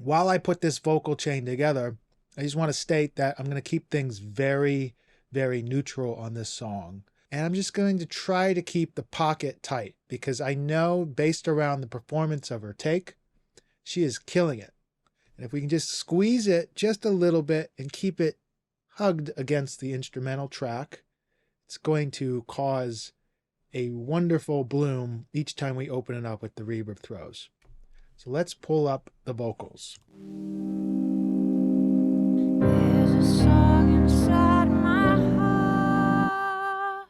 While I put this vocal chain together, I just want to state that I'm going to keep things very, very neutral on this song. And I'm just going to try to keep the pocket tight because I know based around the performance of her take, she is killing it. And if we can just squeeze it just a little bit and keep it hugged against the instrumental track, it's going to cause a wonderful bloom each time we open it up with the reverb throws. So let's pull up the vocals. There's a song inside my heart,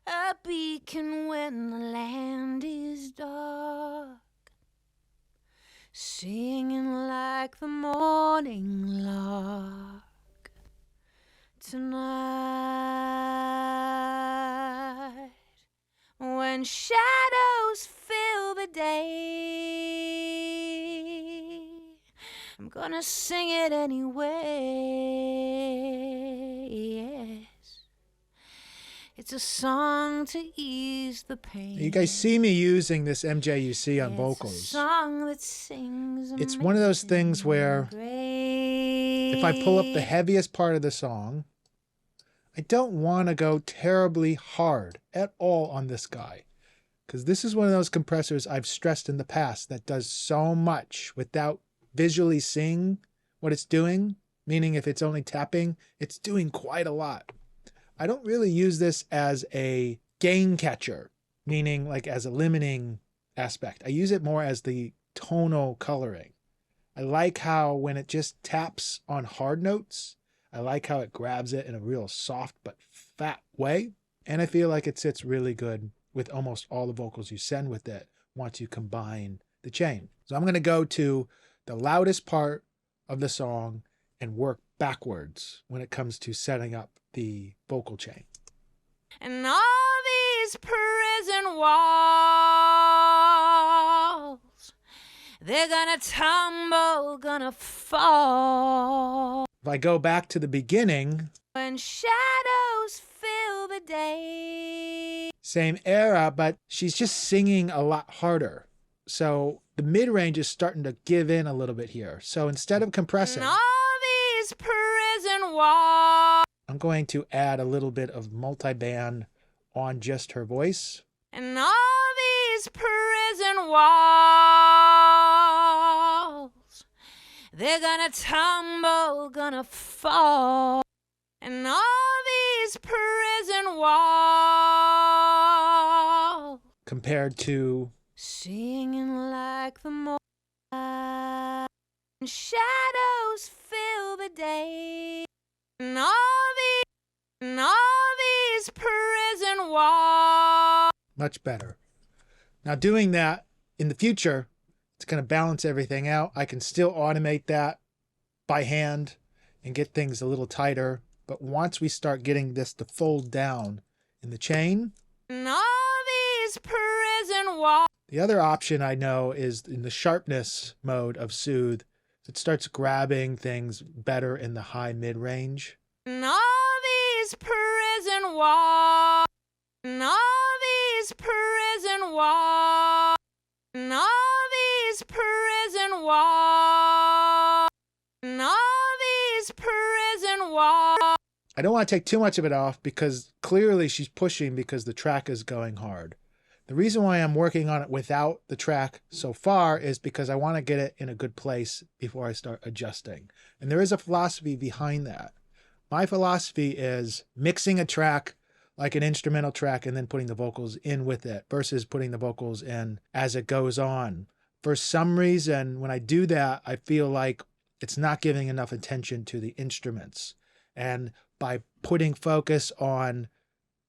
a beacon when the land is dark, singing like the morning lark. Tonight, when shadows fill the day, I'm gonna sing it anyway. Yes, it's a song to ease the pain. You guys see me using this MJUC on vocals. It's a song that sings. It's one of those things where if I pull up the heaviest part of the song, I don't want to go terribly hard at all on this guy. Because this is one of those compressors I've stressed in the past that does so much without visually seeing what it's doing. Meaning if it's only tapping, it's doing quite a lot. I don't really use this as a gain catcher, meaning like as a limiting aspect. I use it more as the tonal coloring. I like how when it just taps on hard notes, I like how it grabs it in a real soft but fat way. And I feel like it sits really good with almost all the vocals you send with it once you combine the chain. So I'm going to go to the loudest part of the song and work backwards when it comes to setting up the vocal chain. And all these prison walls, they're gonna tumble, gonna fall. If I go back to the beginning, when shadows fill the day. Same era, but she's just singing a lot harder. So the mid-range is starting to give in a little bit here. So instead of compressing, and all these prison walls, I'm going to add a little bit of multi-band on just her voice. And all these prison walls, they're gonna tumble, gonna fall. And all these prison walls, compared to singing like the morning, shadows fill the day. And all these prison walls. Much better. Now doing that in the future, it's going to balance everything out. I can still automate that by hand and get things a little tighter. But once we start getting this to fold down in the chain, and all these prison walls. The other option I know is in the sharpness mode of Soothe. It starts grabbing things better in the high mid-range. And all these prison walls. And all these prison walls. And all these prison walls. And all these prison walls. I don't want to take too much of it off because clearly she's pushing because the track is going hard. The reason why I'm working on it without the track so far is because I want to get it in a good place before I start adjusting. And there is a philosophy behind that. My philosophy is mixing a track like an instrumental track and then putting the vocals in with it versus putting the vocals in as it goes on. For some reason, when I do that, I feel like it's not giving enough attention to the instruments. And by putting focus on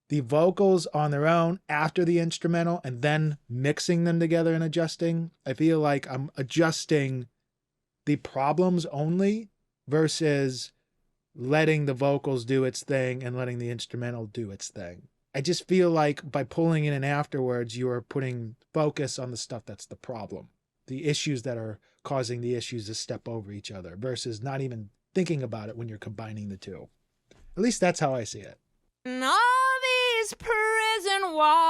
the vocals on their own after the instrumental and then mixing them together and adjusting, I feel like I'm adjusting the problems only versus letting the vocals do its thing and letting the instrumental do its thing. I just feel like by pulling it in afterwards, you are putting focus on the stuff that's the problem, the issues that are causing the issues to step over each other versus not even thinking about it when you're combining the two. At least that's how I see it. And all these prison walls,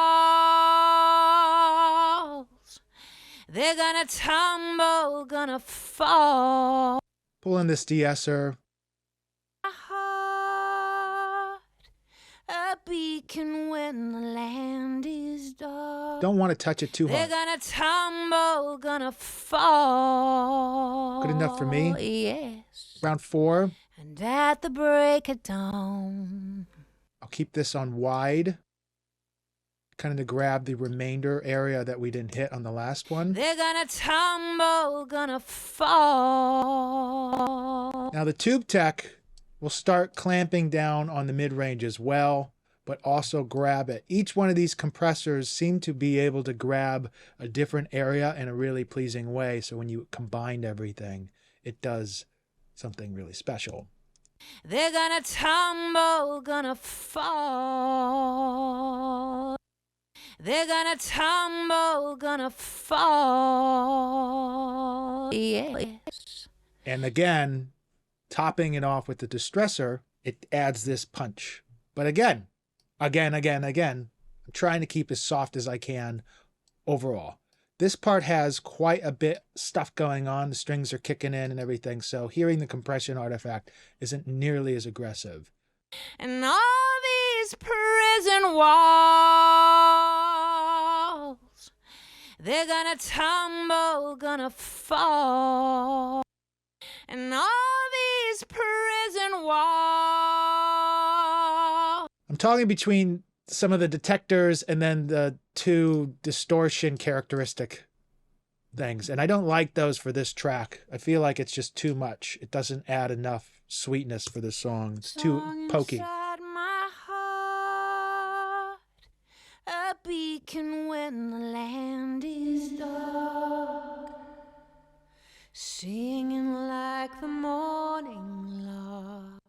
They're gonna tumble, gonna fall. Pull in this de-esser. My heart, a beacon when the land is dark. Don't want to touch it too They're hard. gonna tumble, gonna fall. Good enough for me? Yes. Round 4. And at the break of dawn. I'll keep this on wide. Kind of to grab the remainder area that we didn't hit on the last one. They're gonna tumble, gonna fall. Now the tube tech will start clamping down on the mid-range as well, but also grab it. Each one of these compressors seem to be able to grab a different area in a really pleasing way. So when you combine everything, it does something really special. They're gonna tumble, gonna fall. They're gonna tumble, gonna fall. Yes. And again, topping it off with the distressor, it adds this punch. But again, I'm trying to keep as soft as I can overall. This part has quite a bit stuff going on. The strings are kicking in and everything. So hearing the compression artifact isn't nearly as aggressive. And all these prison walls, they're gonna tumble, gonna fall. And all these prison walls. I'm talking between some of the detectors and then the 2 distortion characteristic things. And I don't like those for this track. I feel like it's just too much. It doesn't add enough sweetness for the song. It's too pokey. Inside my heart, a beacon when the land is dark, singing like the morning lark.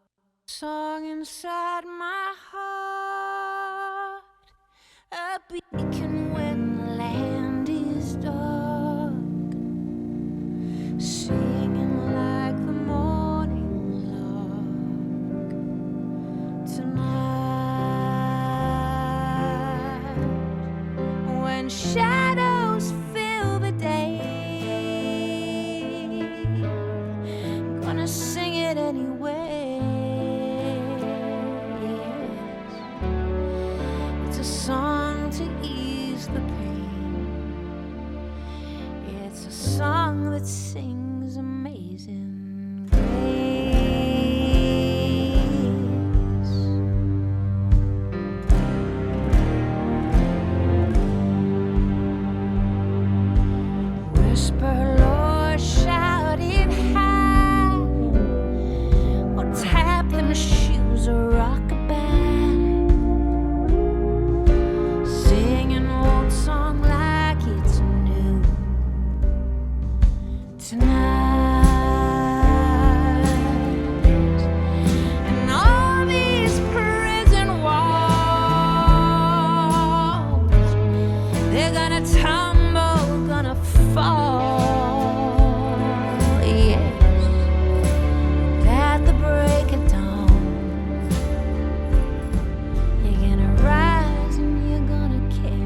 Song inside my heart, a beacon when the land is dark, singing like the morning lark. Tonight, when shadows fill the day, I'm gonna sing it anyway. Song to ease the pain. It's a song that sings Amazing Grace. Whisper, Lord, shout it high, or tap them shoes or rock a band. Song like it's new tonight. And all these prison walls, they're gonna tumble, gonna fall. Yes, and at the break of dawn, you're gonna rise and you're gonna carry.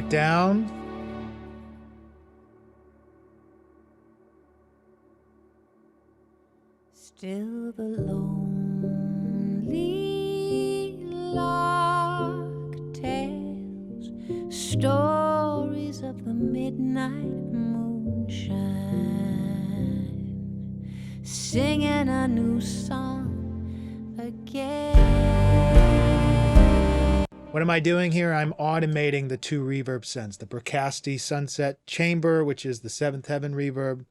Down. Still the lonely lark tales, stories of the midnight moonshine, singing a new song again. What am I doing here? I'm automating the 2 reverb sends, the Bricasti Sunset Chamber, which is the 7th Heaven reverb,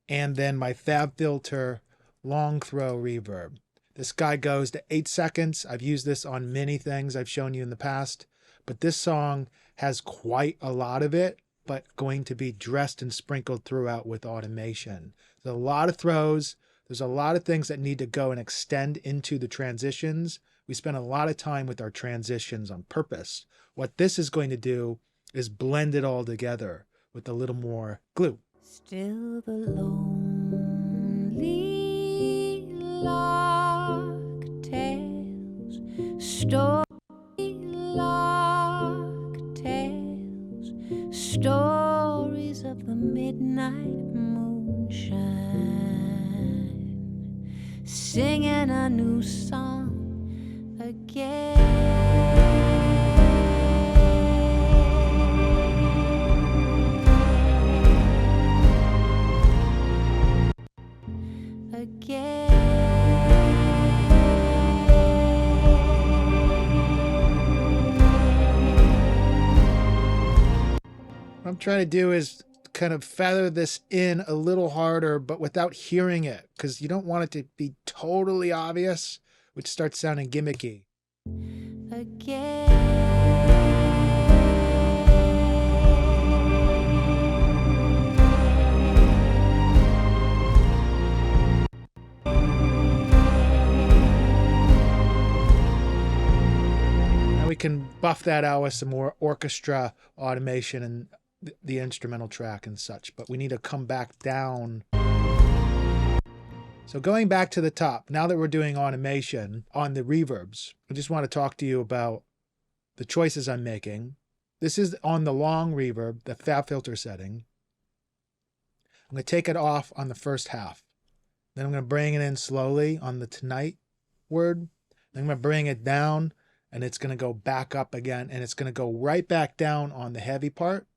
and then my Fab Filter long throw reverb. This guy goes to 8 seconds. I've used this on many things I've shown you in the past, but this song has quite a lot of it, but going to be dressed and sprinkled throughout with automation. There's a lot of throws. There's a lot of things that need to go and extend into the transitions. We spend a lot of time with our transitions on purpose. What this is going to do is blend it all together with a little more glue. Still the lonely lark tales, lark tales, stories of the midnight moonshine, singing a new song again. What I'm trying to do is kind of feather this in a little harder, but without hearing it, because you don't want it to be totally obvious, which starts sounding gimmicky. Now we can buff that out with some more orchestra automation and the instrumental track and such, but we need to come back down. So going back to the top, now that we're doing automation on the reverbs, I just want to talk to you about the choices I'm making. This is on the long reverb, the Fab Filter setting. I'm going to take it off on the first half. Then I'm going to bring it in slowly on the tonight word. Then I'm going to bring it down, and it's going to go back up again, and it's going to go right back down on the heavy part.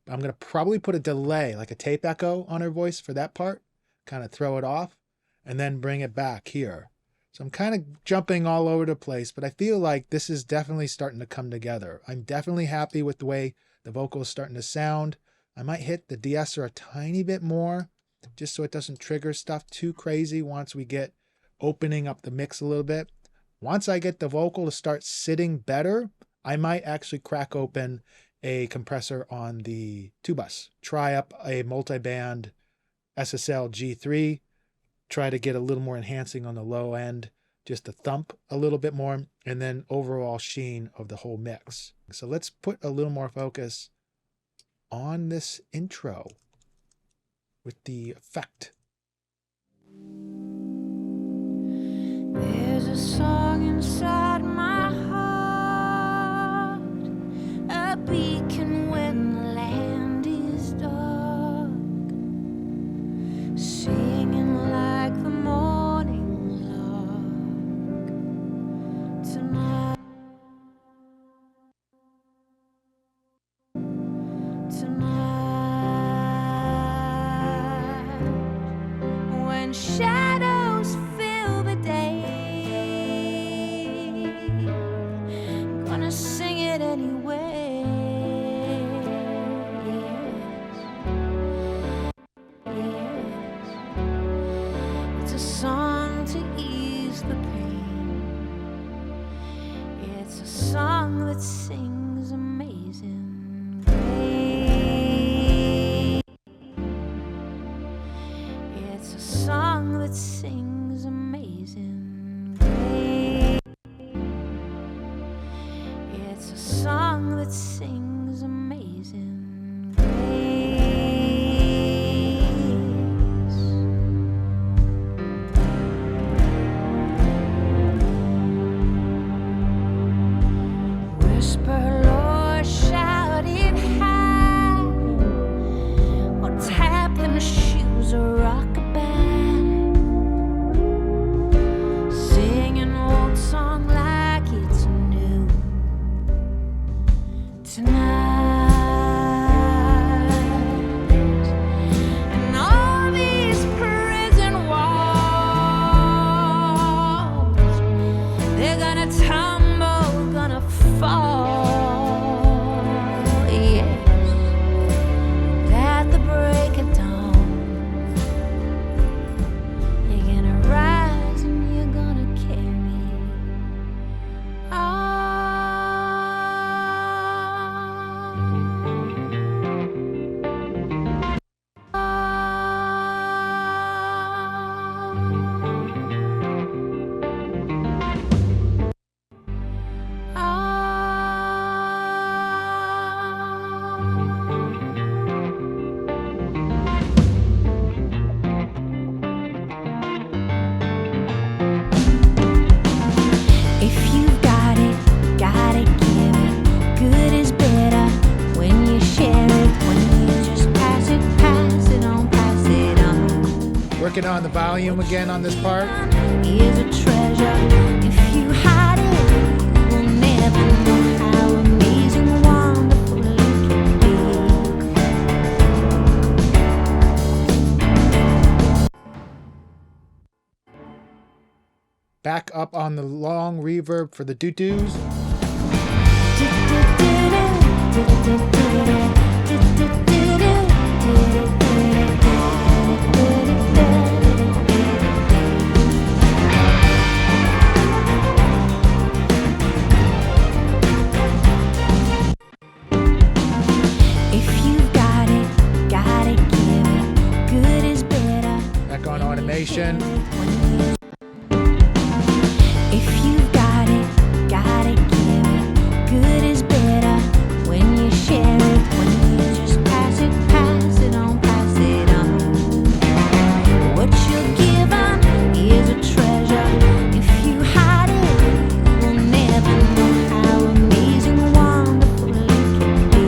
But I'm going to probably put a delay, like a tape echo on her voice for that part, kind of throw it off, and then bring it back here. So I'm kind of jumping all over the place, but I feel like this is definitely starting to come together. I'm definitely happy with the way the vocal is starting to sound. I might hit the de-esser a tiny bit more, just so it doesn't trigger stuff too crazy once we get opening up the mix a little bit. Once I get the vocal to start sitting better, I might actually crack open a compressor on the 2-bus. Try up a multi-band SSL G3. Try to get a little more enhancing on the low end, just to thump a little bit more, and then overall sheen of the whole mix. So let's put a little more focus on this intro with the effect. There's a song inside my heart, a beacon when the land is dark, singing like the morning lark tonight. When shadows fill the day, I'm gonna sing it anyway. working on the volume again on this part. Is a treasure. If you hide it, you'll never know how amazing, wonderful it can be. Back up on the long reverb for the doo-doos. Back on automation. If you've got it, gotta give it. Good is better when you share it. When you just pass it on, pass it on. What you're given is a treasure. If you hide it, you'll never know how amazing, wonderful it can be.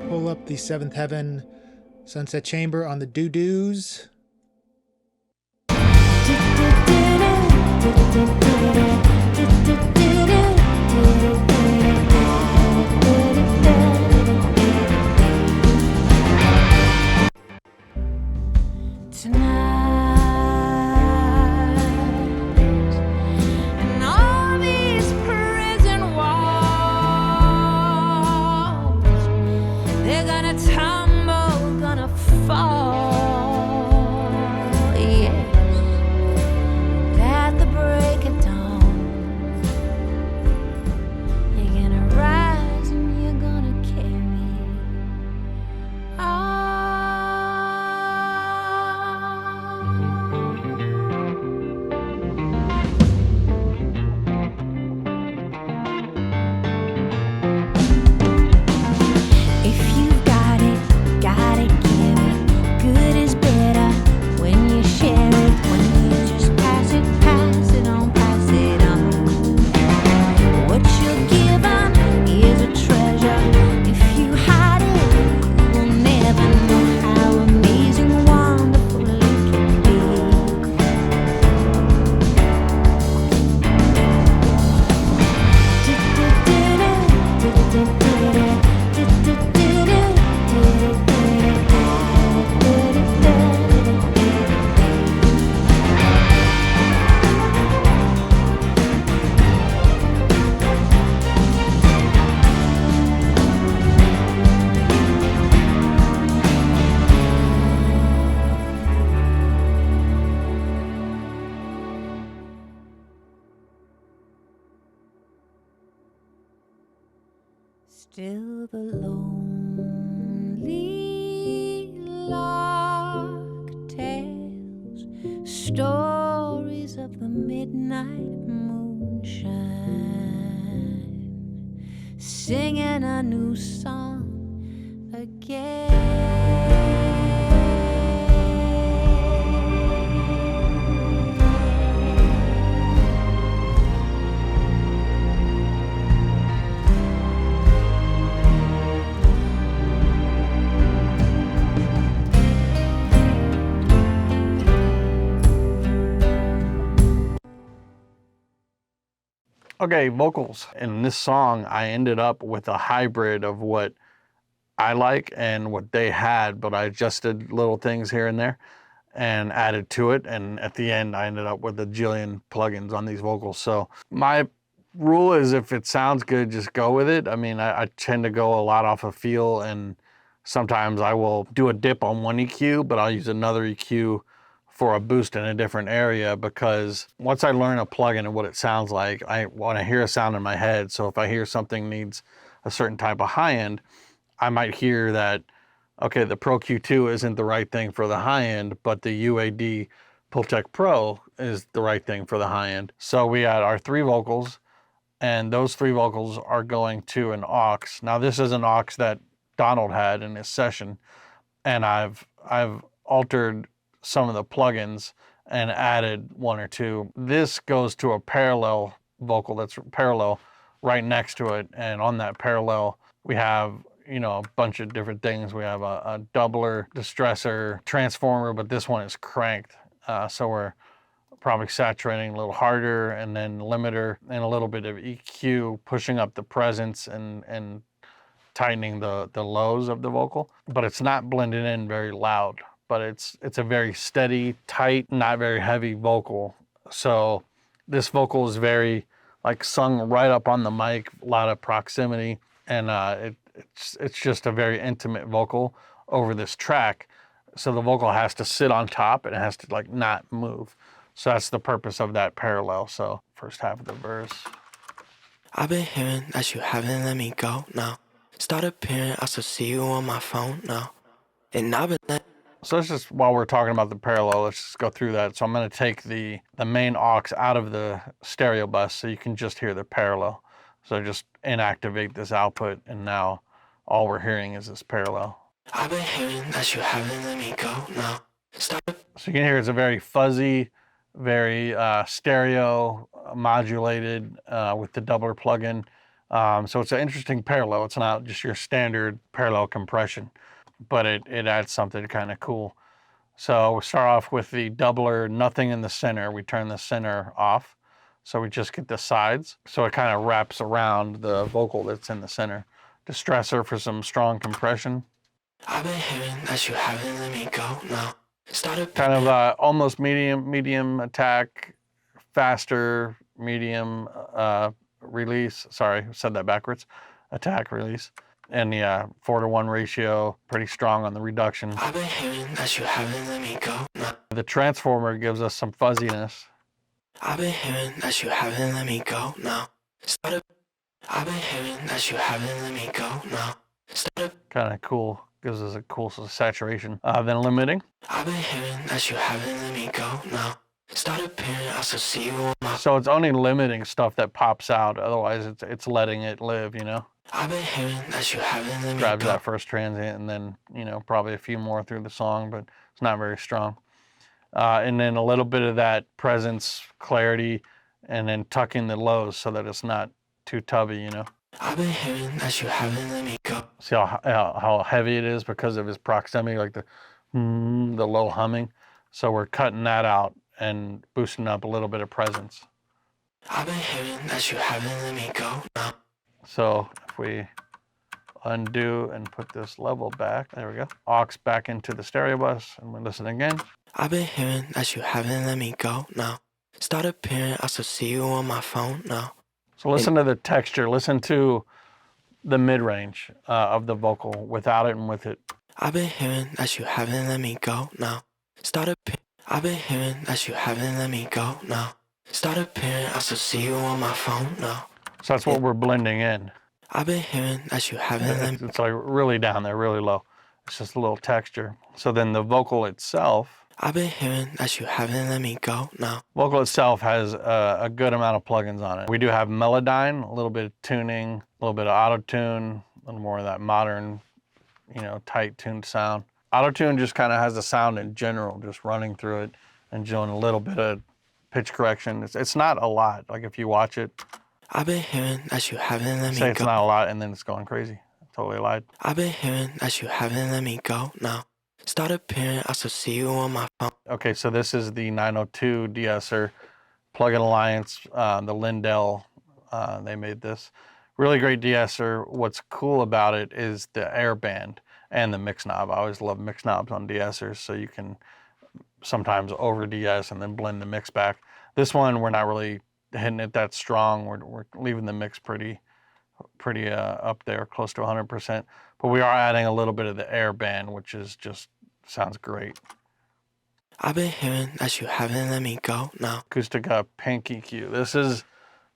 Pull up the Seventh Heaven Sunset Chamber on the doo-doos. Still the lonely lark tales, stories of the midnight moonshine, singing a new song again. Okay, vocals. In this song, I ended up with a hybrid of what I like and what they had, but I adjusted little things here and there and added to it. And at the end, I ended up with a jillion plugins on these vocals. So my rule is if it sounds good, just go with it. I mean, I tend to go a lot off of feel, and sometimes I will do a dip on one EQ, but I'll use another EQ for a boost in a different area, because once I learn a plugin and what it sounds like, I want to hear a sound in my head. So if I hear something needs a certain type of high end, I might hear that, okay, the Pro Q2 isn't the right thing for the high end, but the UAD Pultec Pro is the right thing for the high end. So we had our 3 vocals, and those 3 vocals are going to an aux. Now this is an aux that Donald had in his session, and I've altered some of the plugins and added one or two. This goes to a parallel vocal that's parallel right next to it. And on that parallel, we have, you know, a bunch of different things. We have a doubler, distressor, transformer, but this one is cranked. So we're probably saturating a little harder, and then limiter and a little bit of EQ, pushing up the presence and tightening the lows of the vocal. But it's not blended in very loud, but it's a very steady, tight, not very heavy vocal. So this vocal is very like sung right up on the mic, a lot of proximity, and it's just a very intimate vocal over this track. So the vocal has to sit on top, and it has to like not move. So that's the purpose of that parallel. So first half of the verse. I've been hearing that you haven't let me go now. Start appearing, I still see you on my phone now. And I've been So let's just, while we're talking about the parallel, let's just go through that. So I'm going to take the main aux out of the stereo bus so you can just hear the parallel. So just inactivate this output, and now all we're hearing is this parallel. I've been hearing that you haven't let me go now. So you can hear it's a very fuzzy, very stereo modulated with the doubler plugin. So it's an interesting parallel. It's not just your standard parallel compression, but it adds something kind of cool. So we'll start off with the doubler, nothing in the center. We turn the center off. So we just get the sides. So it kind of wraps around the vocal that's in the center. Distressor for some strong compression. I've been hearing that you haven't let me go now. Kind of almost medium attack, faster, medium release. Sorry, I said that backwards. Attack, release. And the 4-to-1 ratio, pretty strong on the reduction. I've been hearing that you haven't let me go now. The transformer gives us some fuzziness. I've been hearing that you haven't let me go now. I've been hearing that you haven't let me go now. Kind of cool. Gives us a cool saturation. Then limiting. I've been hearing that you haven't let me go now. Start appearing, I still see you on my. So it's only limiting stuff that pops out. Otherwise, it's letting it live, you know? I've been hearing that you haven't let me Grabs go. that first transient, and then, you know, probably a few more through the song, but it's not very strong. And then a little bit of that presence, clarity, and then tucking the lows so that it's not too tubby, you know? I've been hearing that you haven't let me go. See how heavy it is because of his proximity, like the low humming. So we're cutting that out and boosting up a little bit of presence. I've been hearing that you haven't let me go now. So if we undo and put this level back, there we go. Aux back into the stereo bus, and we listen again. I've been hearing that you haven't let me go now. Start appearing, I still see you on my phone now. So listen to the texture. Listen to the mid-range of the vocal without it and with it. I've been hearing that you haven't let me go now. Start appearing. I've been hearing that you haven't let me go now. Start appearing, I still see you on my phone now. So that's what we're blending in. I've been hearing that you haven't let me. It's like really down there, really low. It's just a little texture. So then the vocal itself. I've been hearing that you haven't let me go now. Vocal itself has a good amount of plugins on it. We do have Melodyne, a little bit of tuning, a little bit of auto-tune, a little more of that modern, you know, tight tuned sound. Auto-tune just kind of has the sound in general, just running through it and doing a little bit of pitch correction. It's not a lot. Like if you watch it, I've been hearing that you haven't let me say it's go. not a lot, and then it's going crazy. I totally lied. I've been hearing that you haven't let me go now. Start appearing, I still see you on my phone. Okay, so this is the 902 de-esser, Plug-in Alliance, the Lindell, they made this. Really great de-esser. What's cool about it is the air band and the mix knob. I always love mix knobs on de-essers, so you can sometimes over de-ess and then blend the mix back. This one, we're not really hitting it that strong. We're leaving the mix pretty up there, close to 100%. But we are adding a little bit of the air band, which is just sounds great. I've been hearing that you haven't let me go now. Acoustic Pink EQ. This is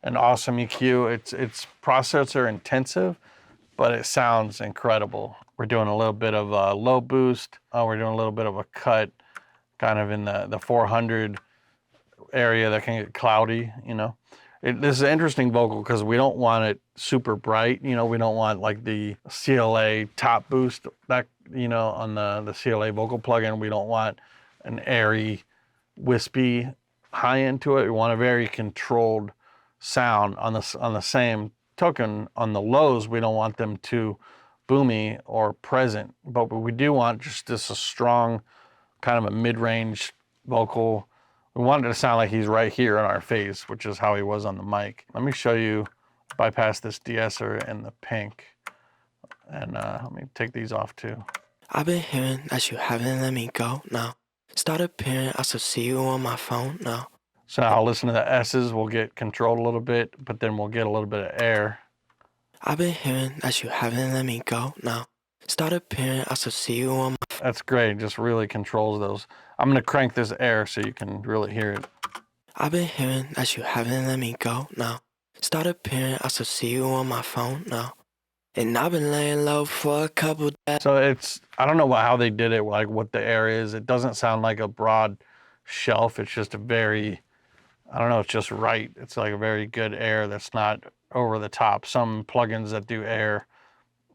an awesome EQ. It's processor intensive, but it sounds incredible. We're doing a little bit of a low boost. We're doing a little bit of a cut, kind of in the 400 area that can get cloudy, you know. This is an interesting vocal because we don't want it super bright, you know. We don't want like the CLA top boost that, you know, on the CLA vocal plugin. We don't want an airy, wispy high end to it. We want a very controlled sound. On the same token, on the lows, we don't want them too boomy or present, but we do want just a strong kind of a mid-range vocal. We want it to sound like he's right here in our face, which is how he was on the mic. Let me show you, bypass this de-esser and the pink, and let me take these off too. I've been hearing that you haven't let me go now. Start appearing, I still see you on my phone now. So now I'll listen to the S's, we'll get controlled a little bit, but then we'll get a little bit of air. I've been hearing that you haven't let me go now. Start appearing, I still see you on my phone. That's great, it just really controls those. I'm gonna crank this air so you can really hear it. I've been hearing that you haven't let me go now. Start appearing, I still see you on my phone now. And I've been laying low for a couple days. So it's, I don't know how they did it, like what the air is. It doesn't sound like a broad shelf. It's just a very, I don't know, it's just right. It's like a very good air that's not over the top. Some plugins that do air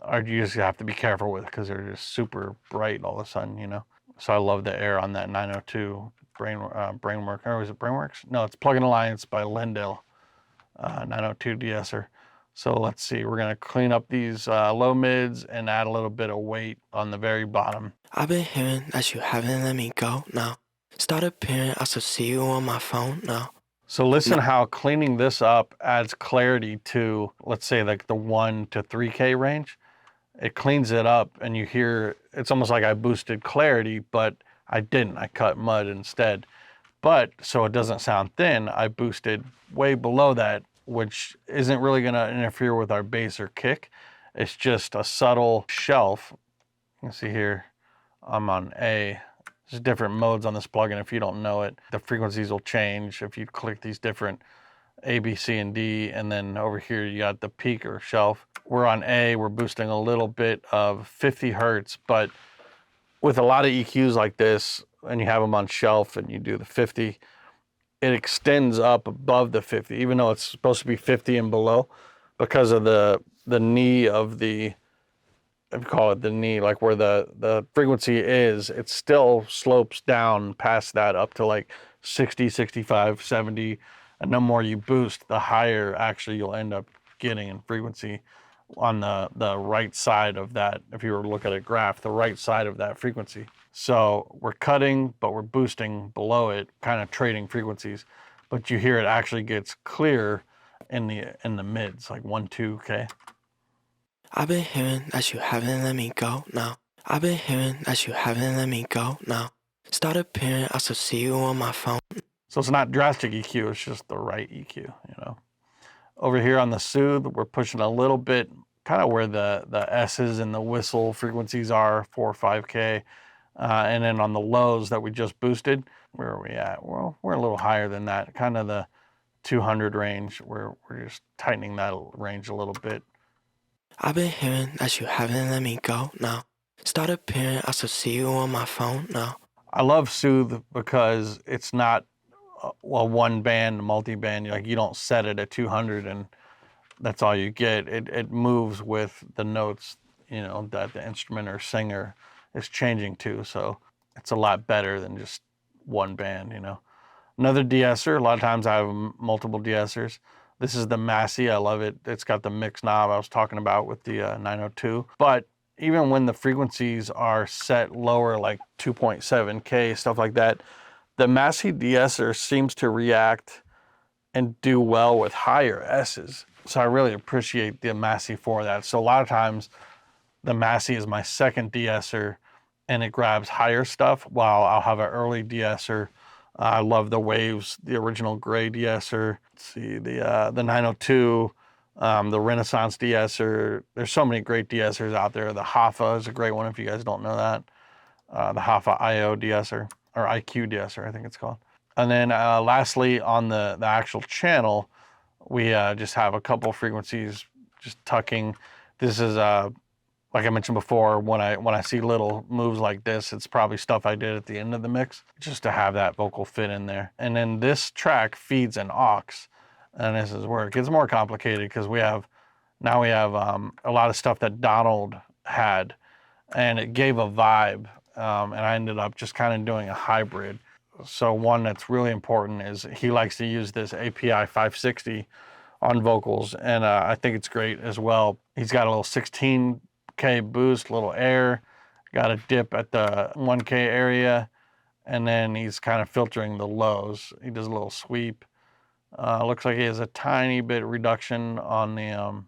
are, you just have to be careful with because they're just super bright all of a sudden, you know. So I love the air on that 902 Brainwork, or was it Brainworks? No, it's Plugin Alliance by Lendale, 902 de-esser. So let's see, we're gonna clean up these low mids and add a little bit of weight on the very bottom. I've been hearing that you haven't let me go now. Start appearing, I still see you on my phone now. So listen how cleaning this up adds clarity to, let's say like the 1 to 3K range. It cleans it up and you hear, it's almost like I boosted clarity, but I didn't, I cut mud instead. But so it doesn't sound thin, I boosted way below that, which isn't really gonna interfere with our bass or kick. It's just a subtle shelf. You can see here, I'm on A. There's different modes on this plugin. If you don't know it, the frequencies will change if you click these different A, B, C, and D, and then over here you got the peak or shelf. We're on A, we're boosting a little bit of 50 Hertz, but with a lot of EQs like this, and you have them on shelf and you do the 50, it extends up above the 50, even though it's supposed to be 50 and below, because of the knee of the, if you call it the knee, like where the frequency is, it still slopes down past that up to like 60, 65, 70. And the more you boost, the higher actually you'll end up getting in frequency on the right side of that. If you were to look at a graph, the right side of that frequency. So we're cutting, but we're boosting below it, kind of trading frequencies. But you hear it actually gets clear in the mids, like 1, 2K. I've been hearing that you haven't let me go now. I've been hearing that you haven't let me go now. Start appearing, I still see you on my phone. So it's not drastic EQ, it's just the right EQ, you know. Over here on the soothe, we're pushing a little bit, kind of where the S's and the whistle frequencies are, 4 or 5K. And then on the lows that we just boosted, where are we at? Well, we're a little higher than that, kind of the 200 range, where we're just tightening that range a little bit. I've been hearing that you haven't let me go now. Start appearing, I still see you on my phone now. I love soothe because it's not a one band, multi-band. Like you don't set it at 200 and that's all you get. It moves with the notes, you know, that the instrument or singer is changing to. So it's a lot better than just one band, you know. Another de-esser, a lot of times I have multiple de-essers. This is the Massey, I love it. It's got the mix knob I was talking about with the 902. But even when the frequencies are set lower, like 2.7K, stuff like that, the Massey de-esser seems to react and do well with higher S's. So I really appreciate the Massey for that. So a lot of times the Massey is my second de-esser and it grabs higher stuff while I'll have an early de-esser. I love the Waves, the original gray de-esser. Let's see, the 902, the Renaissance de-esser. There's so many great de-essers out there. The Hoffa is a great one if you guys don't know that. The Hoffa IO de-esser, or IQ de-esser, I think it's called. And then lastly, on the actual channel, we just have a couple frequencies just tucking. This is, like I mentioned before, when I see little moves like this, it's probably stuff I did at the end of the mix, just to have that vocal fit in there. And then this track feeds an aux, and this is where it gets more complicated because now we have a lot of stuff that Donald had, and it gave a vibe, and I ended up just kind of doing a hybrid So one that's really important is he likes to use this API 560 on vocals, and I think it's great as well. He's got a little 16K boost, little air, got a dip at the 1K area, and then he's kind of filtering the lows. He does a little sweep. Looks like he has a tiny bit reduction on the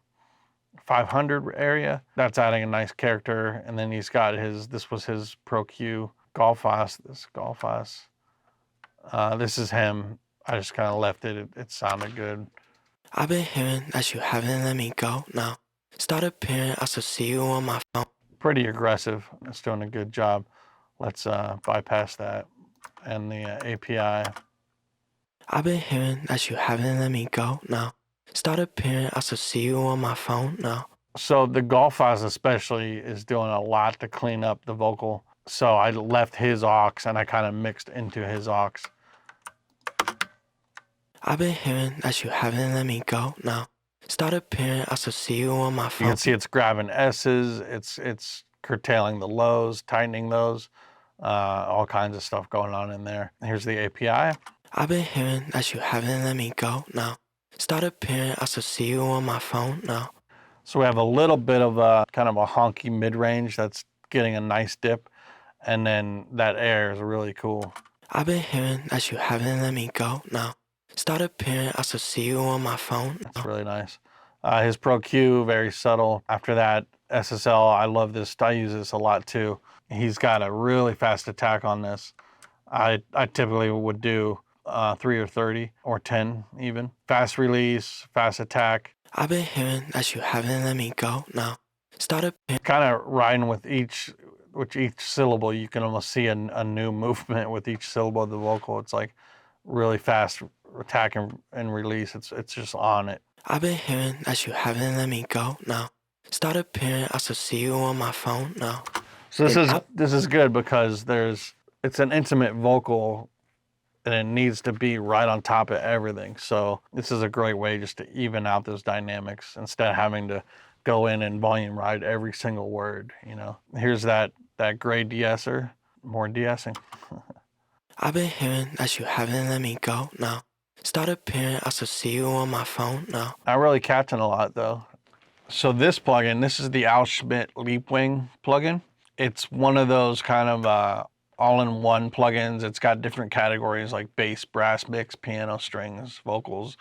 500 area. That's adding a nice character. And then he's got this was his Pro Q Golfas. This is him. I just kind of left it. It sounded good. I've been hearing that you haven't let me go now. Start appearing, I still see you on my phone. Pretty aggressive. It's doing a good job. Let's bypass that. And the API. I've been hearing that you haven't let me go now. Start appearing, I still see you on my phone now. So the Golfas especially is doing a lot to clean up the vocal. So I left his aux and I kind of mixed into his aux. I've been hearing that you haven't let me go now. Start appearing, I still see you on my You phone. can see it's grabbing S's, it's curtailing the lows, tightening those, all kinds of stuff going on in there. Here's the API. I've been hearing that you haven't let me go now. Start appearing, I still see you on my phone now. So we have a little bit of a kind of a honky mid-range that's getting a nice dip, and then that air is really cool. I've been hearing that you haven't let me go now. Start appearing, I still see you on my phone. It's really nice. His Pro Q, very subtle. After that, SSL, I love this. I use this a lot too. He's got a really fast attack on this. I typically would do 3 or 30 or 10 even. Fast release, fast attack. I've been hearing that you haven't let me go now. Start appearing. Kind of riding with each syllable. You can almost see a new movement with each syllable of the vocal. It's like really fast attack and release. It's just on it. I've been hearing that you haven't let me go now. Start appearing, I still see you on my phone now. So this is good because it's an intimate vocal and it needs to be right on top of everything. So this is a great way just to even out those dynamics instead of having to go in and volume ride every single word, you know. Here's that gray de-esser, more de-essing. I've been hearing that you haven't let me go now. Start appearing, I still see you on my phone now. Not really catching a lot though. So this plugin, this is the Al Schmidt Leapwing plugin. It's one of those kind of all-in-one plugins. It's got different categories like bass, brass, mix, piano, strings, vocals.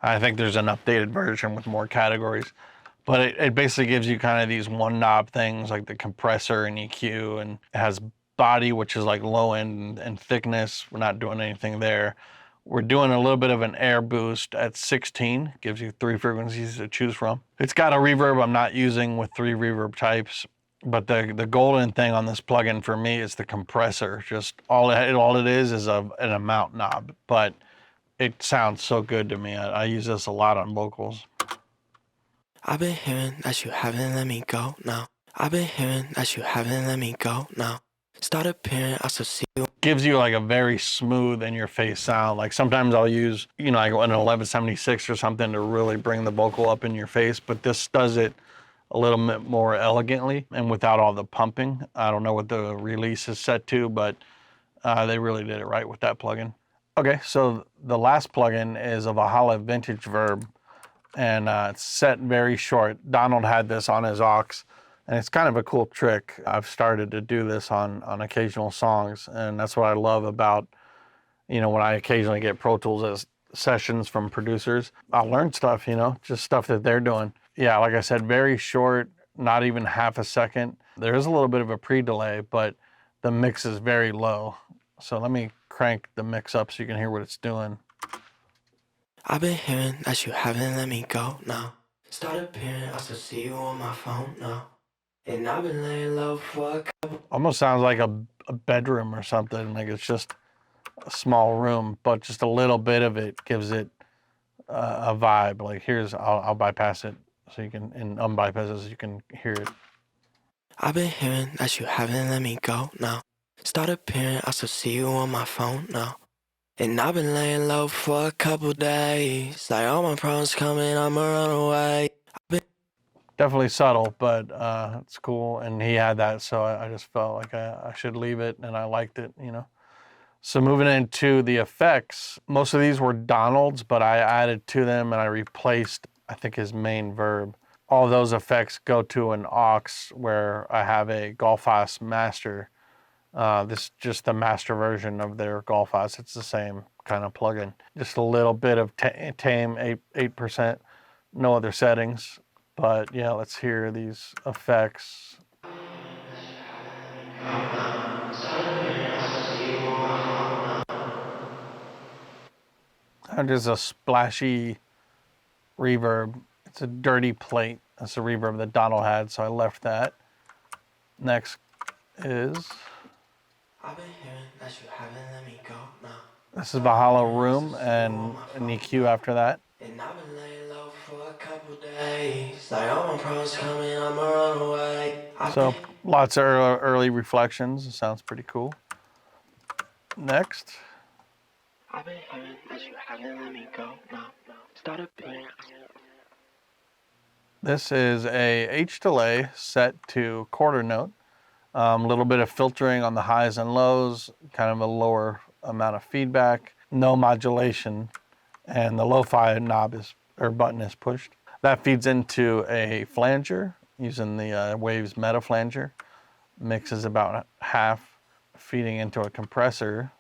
I think there's an updated version with more categories. But it basically gives you kind of these one knob things like the compressor and EQ, and it has body, which is like low end and thickness. We're not doing anything there. We're doing a little bit of an air boost at 16. Gives you 3 frequencies to choose from. It's got a reverb I'm not using with 3 reverb types. But the golden thing on this plugin for me is the compressor. Just all it is an amount knob. But it sounds so good to me. I use this a lot on vocals. I've been hearing that you haven't let me go now. I've been hearing that you haven't let me go now. Start appearing, I still see you. Gives you like a very smooth in your face sound. Like sometimes I'll use, you know, like an 1176 or something to really bring the vocal up in your face, but this does it a little bit more elegantly and without all the pumping. I don't know what the release is set to, but they really did it right with that plugin. Okay, so the last plugin is a Valhalla Vintage Verb, and it's set very short. Donald had this on his aux, and it's kind of a cool trick. I've started to do this on occasional songs, and that's what I love about, you know, when I occasionally get Pro Tools as sessions from producers. I'll learn stuff, you know, just stuff that they're doing. Yeah, like I said, very short, not even half a second. There is a little bit of a pre-delay, but the mix is very low. So let me crank the mix up so you can hear what it's doing. I've been hearing that you haven't let me go now. Start appearing, I still see you on my phone now. And I've been laying low for a couple. Almost sounds like a bedroom or something. Like it's just a small room, but just a little bit of it gives it a vibe. Like I'll bypass it so you can, and unbypass it so you can hear it. I've been hearing that you haven't let me go now. Start appearing, I still see you on my phone now. And I've been laying low for a couple days. Like all my problems coming, I'ma run away. Definitely subtle, but it's cool. And he had that, so I just felt like I should leave it, and I liked it, you know. So moving into the effects, most of these were Donald's, but I added to them and I replaced, I think, his main verb. All those effects go to an aux where I have a Golfos master. This is just the master version of their Golfos. It's the same kind of plugin. Just a little bit of tame 8%, no other settings. But yeah, let's hear these effects. And there's a splashy reverb. It's a dirty plate. That's the reverb that Donald had, so I left that. Next is... I've been hearing that you haven't let me go now. This is Valhalla Room and an EQ after that. And I've been laying low for a couple days. Like all my problems coming, I'ma run away. So lots of early reflections. It sounds pretty cool. Next. I've been hearing that you haven't let me go now. Start appearing. This is a H delay set to quarter note. A little bit of filtering on the highs and lows, kind of a lower amount of feedback, no modulation, and the lo-fi button is pushed. That feeds into a flanger using the Waves Meta Flanger. Mix is about half, feeding into a compressor.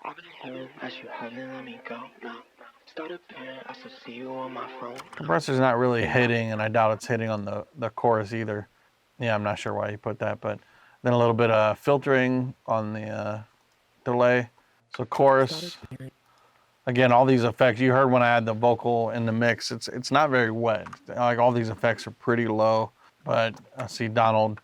I've been hearing that you haven't let me go now. Start appearing, I still see you on my phone. Compressor's not really hitting, and I doubt it's hitting on the chorus either. Yeah, I'm not sure why you put that, but then a little bit of filtering on the delay. So chorus, again, all these effects, you heard when I had the vocal in the mix, it's not very wet. Like all these effects are pretty low, but I see Donald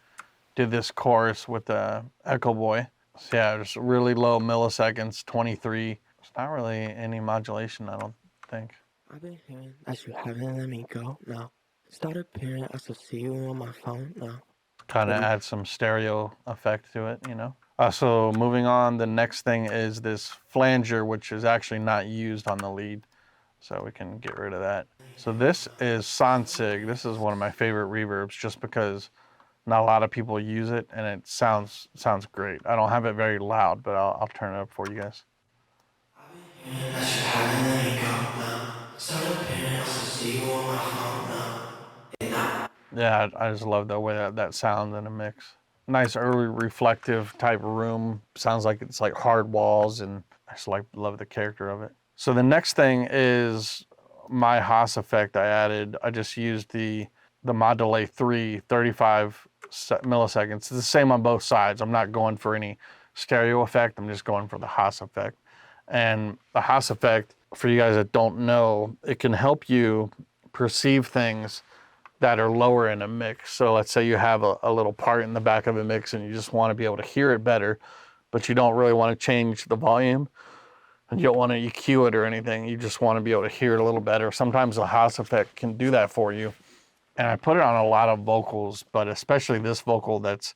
did this chorus with the Echo Boy. So yeah, just really low milliseconds, 23. It's not really any modulation, I don't think. I've been hearing that you haven't let me go now. Start appearing, I still see you on my phone now. Kind of add some stereo effect to it, you know. So moving on, the next thing is this flanger, which is actually not used on the lead. So we can get rid of that. So this is Sonsig. This is one of my favorite reverbs just because not a lot of people use it and it sounds great. I don't have it very loud, but I'll turn it up for you guys. Yeah, I just love the way that sounds in a mix. Nice early reflective type room. Sounds like it's like hard walls, and I just love the character of it. So the next thing is my Haas effect I added. I just used the Mod Delay 3, 35 milliseconds. It's the same on both sides. I'm not going for any stereo effect. I'm just going for the Haas effect. And the Haas effect, for you guys that don't know, it can help you perceive things that are lower in a mix. So let's say you have a little part in the back of a mix and you just want to be able to hear it better, but you don't really want to change the volume and you don't want to EQ it or anything. You just want to be able to hear it a little better. Sometimes the Haas effect can do that for you. And I put it on a lot of vocals, but especially this vocal that's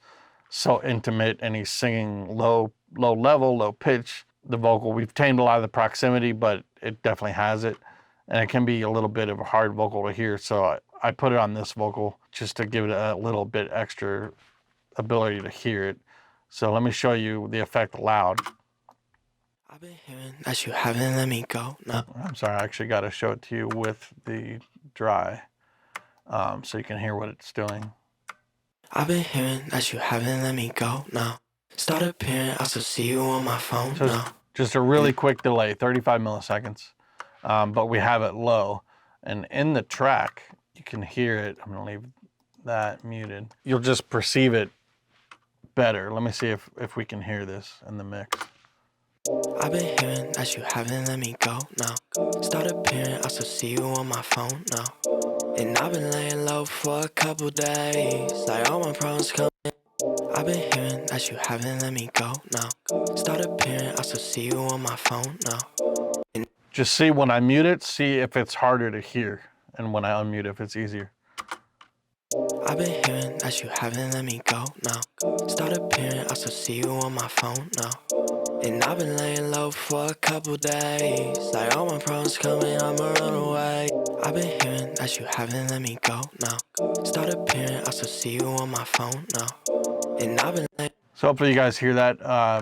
so intimate and he's singing low level, low pitch. The vocal, we've tamed a lot of the proximity, but it definitely has it. And it can be a little bit of a hard vocal to hear. So I put it on this vocal just to give it a little bit extra ability to hear it. So let me show you the effect loud. I've been hearing that you haven't let me go. No. I'm sorry, I actually got to show it to you with the dry so you can hear what it's doing. I've been hearing that you haven't let me go. No. Start appearing, I still see you on my phone. So no. Just a really quick delay, 35 milliseconds, but we have it low. And in the track, you can hear it. I'm gonna leave that muted. You'll just perceive it better. Let me see if we can hear this in the mix. I've been hearing that you haven't let me go now. Start appearing, I still see you on my phone now. And I've been laying low for a couple days. Like all my problems coming. I've been hearing that you haven't let me go now. Start appearing, I still see you on my phone now. Just see when I mute it, see if it's harder to hear. And when I unmute, if it's easier. I've been hearing that you haven't let me go now. Start appearing, I still see you on my phone now. And I've been laying low for a couple days. Like all my problems coming, I'ma run away. I've been hearing that you haven't let me go now. Start appearing, I still see you on my phone now. And I've been laying. So hopefully you guys hear that,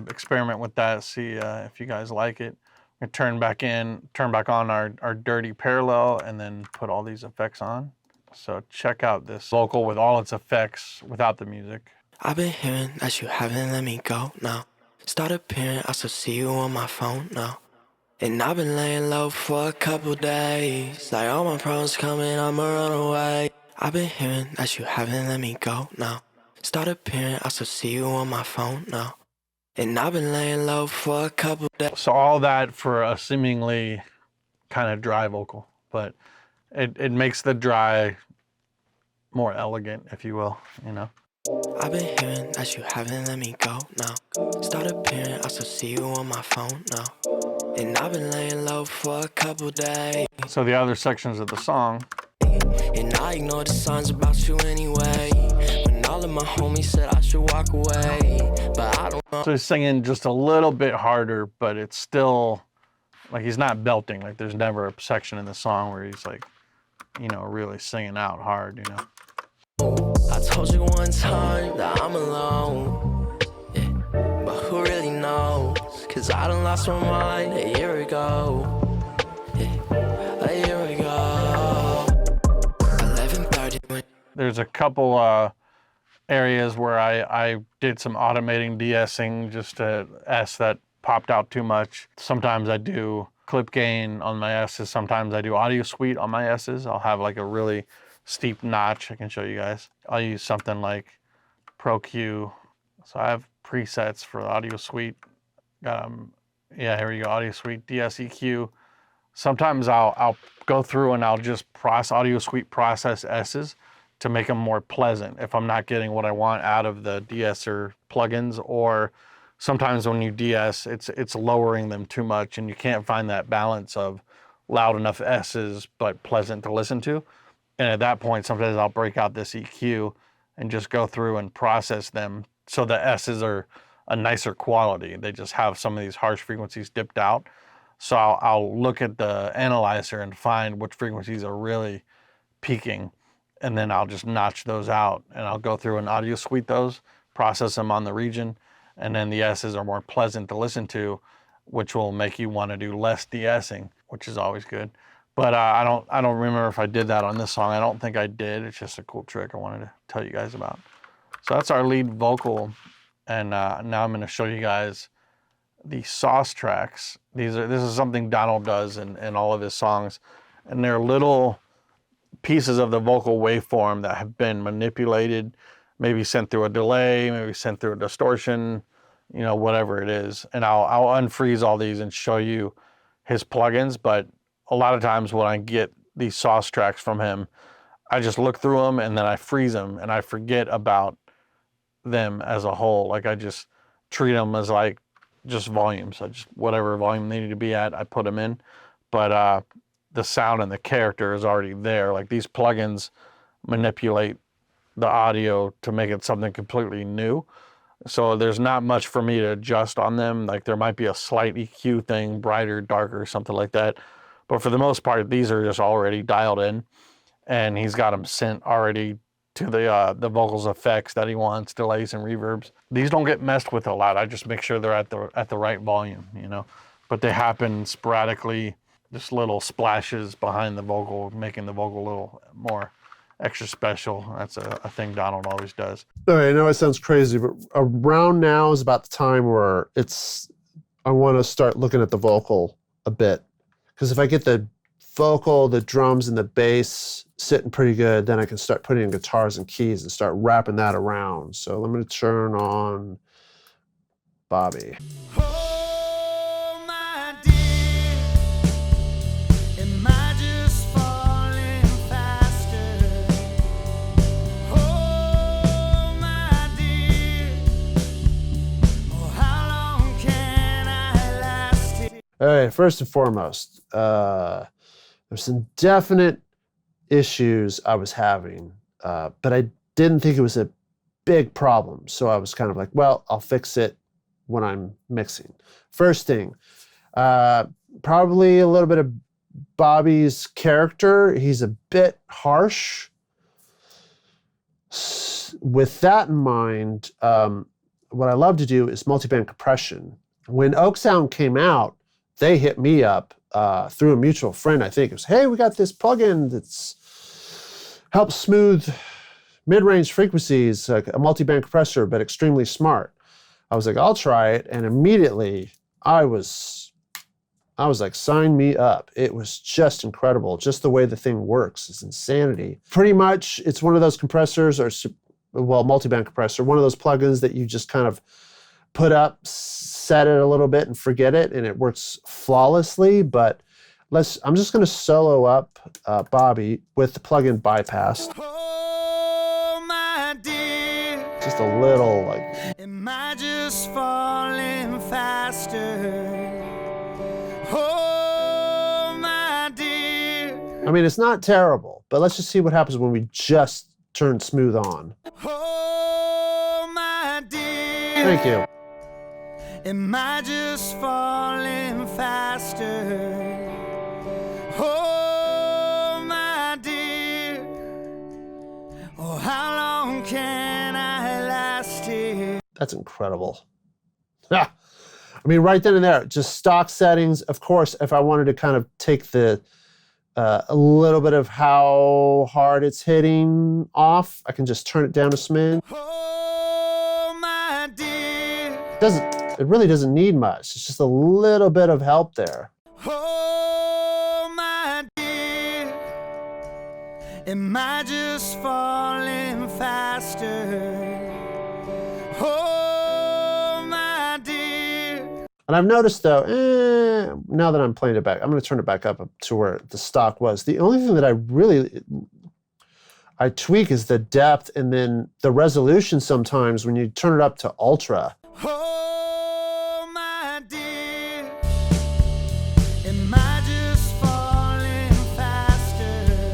experiment with that, see if you guys like it. We turn back on our dirty parallel, and then put all these effects on. So check out this vocal with all its effects without the music. I've been hearing that you haven't let me go now. Start appearing, I still see you on my phone now. And I've been laying low for a couple days. Like all my problems coming, I'ma run away. I've been hearing that you haven't let me go now. Start appearing, I still see you on my phone now. And I've been laying low for a couple days. So all that for a seemingly kind of dry vocal, but it makes the dry more elegant, if you will, you know. I've been hearing that you haven't let me go now. Start appearing, I still see you on my phone now. And I've been laying low for a couple days. So the other sections of the song, And I ignored the signs about you anyway. When all of my homies said I should walk away. But I don't know. so he's singing just a little bit harder, but it's still like he's not belting. Like there's never a section in the song where he's like, you know, really singing out hard, you know. I told you one time that I'm alone. Yeah. But who really knows? Cause I done lost my mind a year ago. Yeah. A year ago. 11:30. There's a couple areas where I did some automating de-essing just to S that popped out too much. Sometimes I do clip gain on my S's. Sometimes I do audio suite on my S's. I'll have like a really steep notch. I can show you guys. I'll use something like Pro Q. So I have presets for the audio suite. Yeah, here we go, audio suite, DSEQ. Sometimes I'll go through and I'll just audio suite process S's to make them more pleasant if I'm not getting what I want out of the de-esser plugins, or sometimes when you de-ess, it's lowering them too much and you can't find that balance of loud enough S's but pleasant to listen to. And at that point, sometimes I'll break out this EQ and just go through and process them so the S's are a nicer quality. They just have some of these harsh frequencies dipped out. So I'll look at the analyzer and find which frequencies are really peaking, and then I'll just notch those out, and I'll go through and audio suite those, process them on the region, and then the S's are more pleasant to listen to, which will make you want to do less de-essing, which is always good. But I don't remember if I did that on this song. I don't think I did. It's just a cool trick I wanted to tell you guys about. So that's our lead vocal, and now I'm going to show you guys the sauce tracks. This is something Donald does in all of his songs, and they're little pieces of the vocal waveform that have been manipulated, maybe sent through a delay, maybe sent through a distortion, you know, whatever it is. And I'll unfreeze all these and show you his plugins. But a lot of times when I get these sauce tracks from him, I just look through them and then I freeze them and I forget about them as a whole. Like I just treat them as like just volumes. I just, whatever volume they need to be at, I put them in. But the sound and the character is already there. Like these plugins manipulate the audio to make it something completely new. So there's not much for me to adjust on them. Like there might be a slight EQ thing, brighter, darker, something like that. But for the most part, these are just already dialed in, and he's got them sent already to the vocals effects that he wants, delays and reverbs. These don't get messed with a lot. I just make sure they're at the right volume, you know. But they happen sporadically, just little splashes behind the vocal, making the vocal a little more extra special. That's a thing Donald always does. All right, I know it sounds crazy, but around now is about the time where I want to start looking at the vocal a bit. Because if I get the vocal, the drums, and the bass sitting pretty good, then I can start putting in guitars and keys and start wrapping that around. So let me turn on Bobby. Oh, my dear, am I just falling faster? Oh, my dear, oh, how long can I last here? All right, first and foremost, there's some definite issues I was having, but I didn't think it was a big problem. So I was kind of like, well, I'll fix it when I'm mixing. First thing, probably a little bit of Bobby's character. He's a bit harsh. With that in mind, what I love to do is multiband compression. When Oak Sound came out, they hit me up through a mutual friend, I think. It was, hey, we got this plugin that's helps smooth mid-range frequencies, like a multiband compressor, but extremely smart. I was like, I'll try it. And immediately I was like, sign me up. It was just incredible. Just the way the thing works is insanity. Pretty much, it's one of those compressors, or multiband compressor, one of those plugins that you just kind of put up, set it a little bit and forget it, and it works flawlessly. But I'm just gonna solo up Bobby with the plugin bypass. Oh, my dear, Just a little like, am I just falling faster? Oh, my dear, I mean, it's not terrible, but let's just see what happens when we just turn smooth on. oh, my dear, Thank you. am I just falling faster? Oh, my dear, oh, how long can I last here? That's incredible. I mean, right then and there, just stock settings. Of course, if I wanted to kind of take the a little bit of how hard it's hitting off, I can just turn it down a smidge. Oh, my dear, It really doesn't need much. It's just a little bit of help there. oh, my dear, am I just falling faster? Oh, my dear. And I've noticed though, now that I'm playing it back, I'm going to turn it back up to where the stock was. The only thing that I tweak is the depth and then the resolution sometimes when you turn it up to ultra. Oh, my dear, am I just falling faster?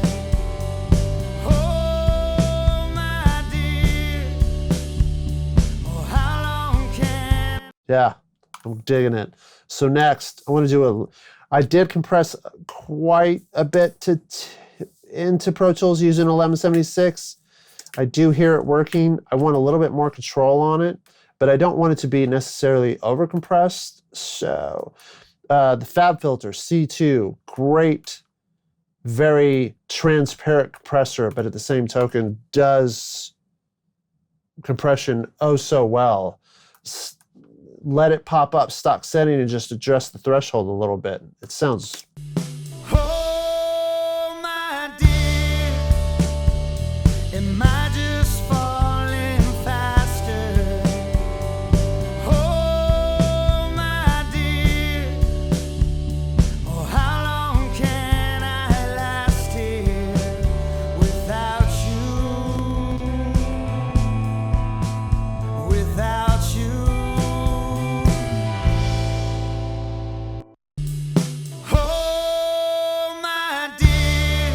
Oh, my dear, oh, how long can Yeah, I'm digging it. So next, I want to do I did compress quite a bit into Pro Tools using 1176. I do hear it working. I want a little bit more control on it, but I don't want it to be necessarily overcompressed. So the Fab Filter C2, great, very transparent compressor, but at the same token does compression oh so well. Let it pop up stock setting and just adjust the threshold a little bit. It sounds, oh, my dear, am I just falling faster? Oh, my dear, oh, how long can I last here without you? Without you. Oh, my dear,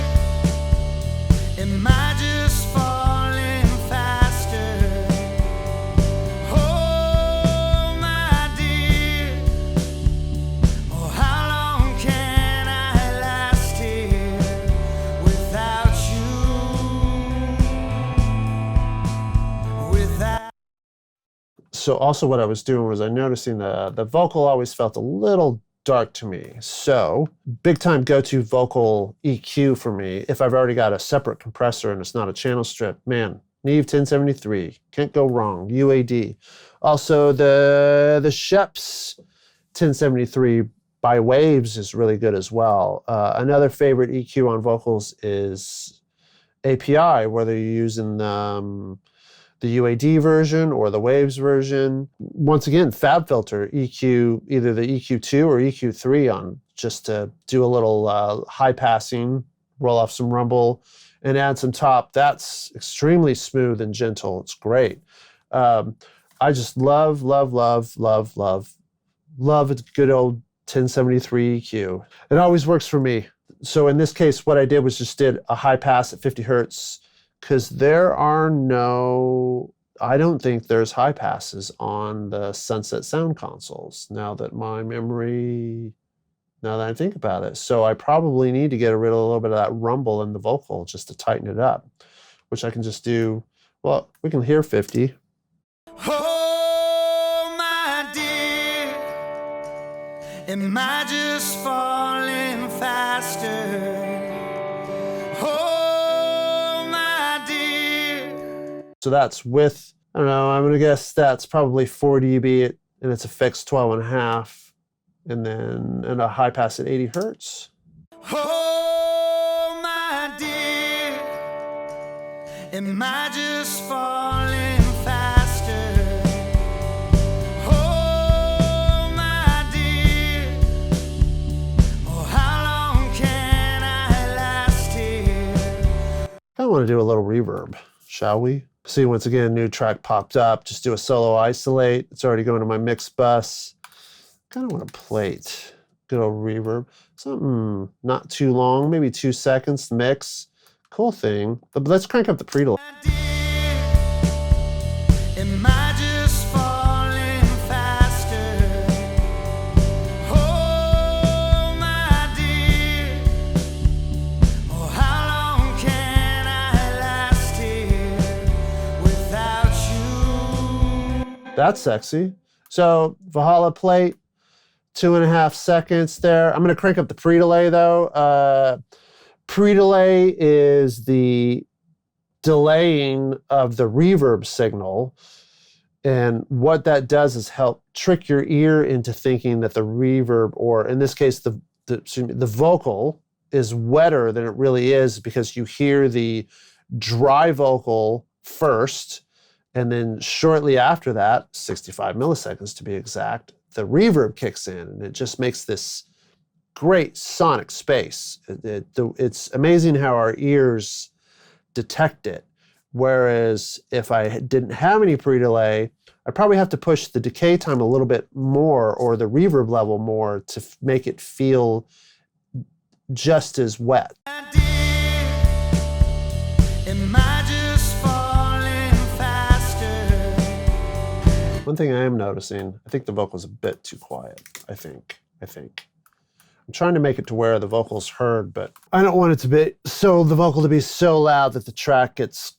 am I just falling faster? Oh, my dear, oh, how long can I last here without you? Without. so also what I was doing was I noticing the vocal always felt a little dark to me. So big time go-to vocal EQ for me, if I've already got a separate compressor and it's not a channel strip, man, Neve 1073, can't go wrong, UAD. Also the Sheps 1073 by Waves is really good as well. Another favorite EQ on vocals is API, whether you're using the UAD version or the Waves version. Once again, Fab Filter, EQ, either the EQ2 or EQ3 on, just to do a little high passing, roll off some rumble, and add some top. That's extremely smooth and gentle. It's great. I just love a good old 1073 EQ. It always works for me. So in this case, what I did was just did a high pass at 50 hertz, because I don't think there's high passes on the Sunset Sound consoles, now that I think about it. So I probably need to get rid of a little bit of that rumble in the vocal just to tighten it up, which I can just do, well, we can hear 50. Oh, Am I just falling faster? Oh, my dear. So that's with, I don't know, I'm gonna guess that's probably 4 dB and it's a fixed 12.5, and then a high pass at 80 Hertz. Oh, my dear. Am I just falling faster? Oh, my dear. Oh, how long can I last here? I want to do a little reverb, shall we? See, once again, new track popped up. Just do a solo isolate. It's already going to my mix bus. Kind of want a plate. Good old reverb. Something not too long, maybe 2 seconds to mix. Cool thing. But let's crank up the pre-delay. My dear, am I just falling faster? Oh, my dear. Oh, how long can I last here without you? That's sexy. So Valhalla plate, 2.5 seconds there. I'm going to crank up the pre-delay though. Pre-delay is the delaying of the reverb signal. And what that does is help trick your ear into thinking that the reverb, or in this case, the vocal is wetter than it really is, because you hear the dry vocal first, and then shortly after that, 65 milliseconds to be exact, the reverb kicks in, and it just makes this great sonic space. It's amazing how our ears detect it. Whereas if I didn't have any pre-delay, I'd probably have to push the decay time a little bit more, or the reverb level more, to make it feel just as wet. My dear, am I just falling faster? One thing I am noticing, I think the vocal's a bit too quiet. I think. I'm trying to make it to where the vocal's heard, but I don't want it to be the vocal to be so loud that the track gets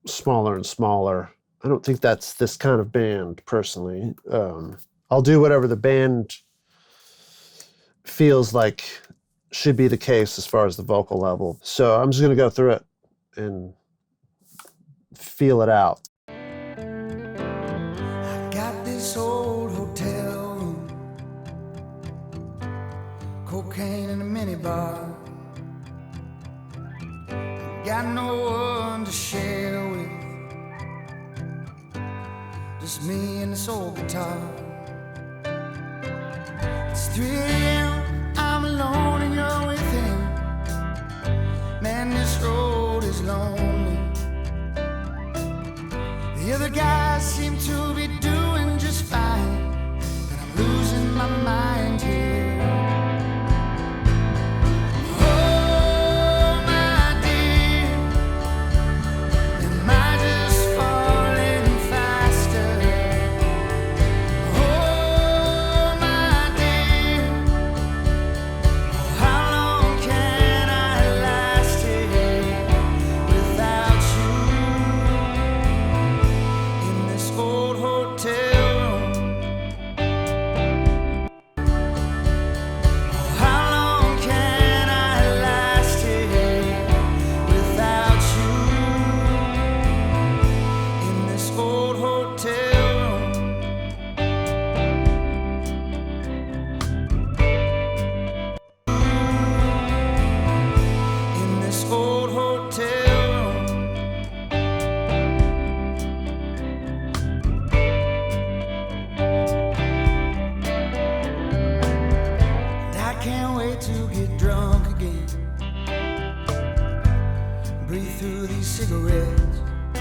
smaller and smaller. I don't think that's this kind of band, personally. I'll do whatever the band feels like should be the case as far as the vocal level. So I'm just gonna go through it and feel it out. I got this old hotel room, cocaine in a minibar. Got no one to share with, just me and this old guitar. It's 3 a.m., I'm alone and you're with him. Man, this road is lonely. The other guys seem to be doing just fine, but I'm losing my mind here. Oh, my dear, am I just falling faster? Oh, my dear, oh, how long can I last here without you in this old hotel room? Oh, how long can I last here without you in this old hotel room? In this old hotel room. And I can't wait to get drunk again. Breathe through these cigarettes. My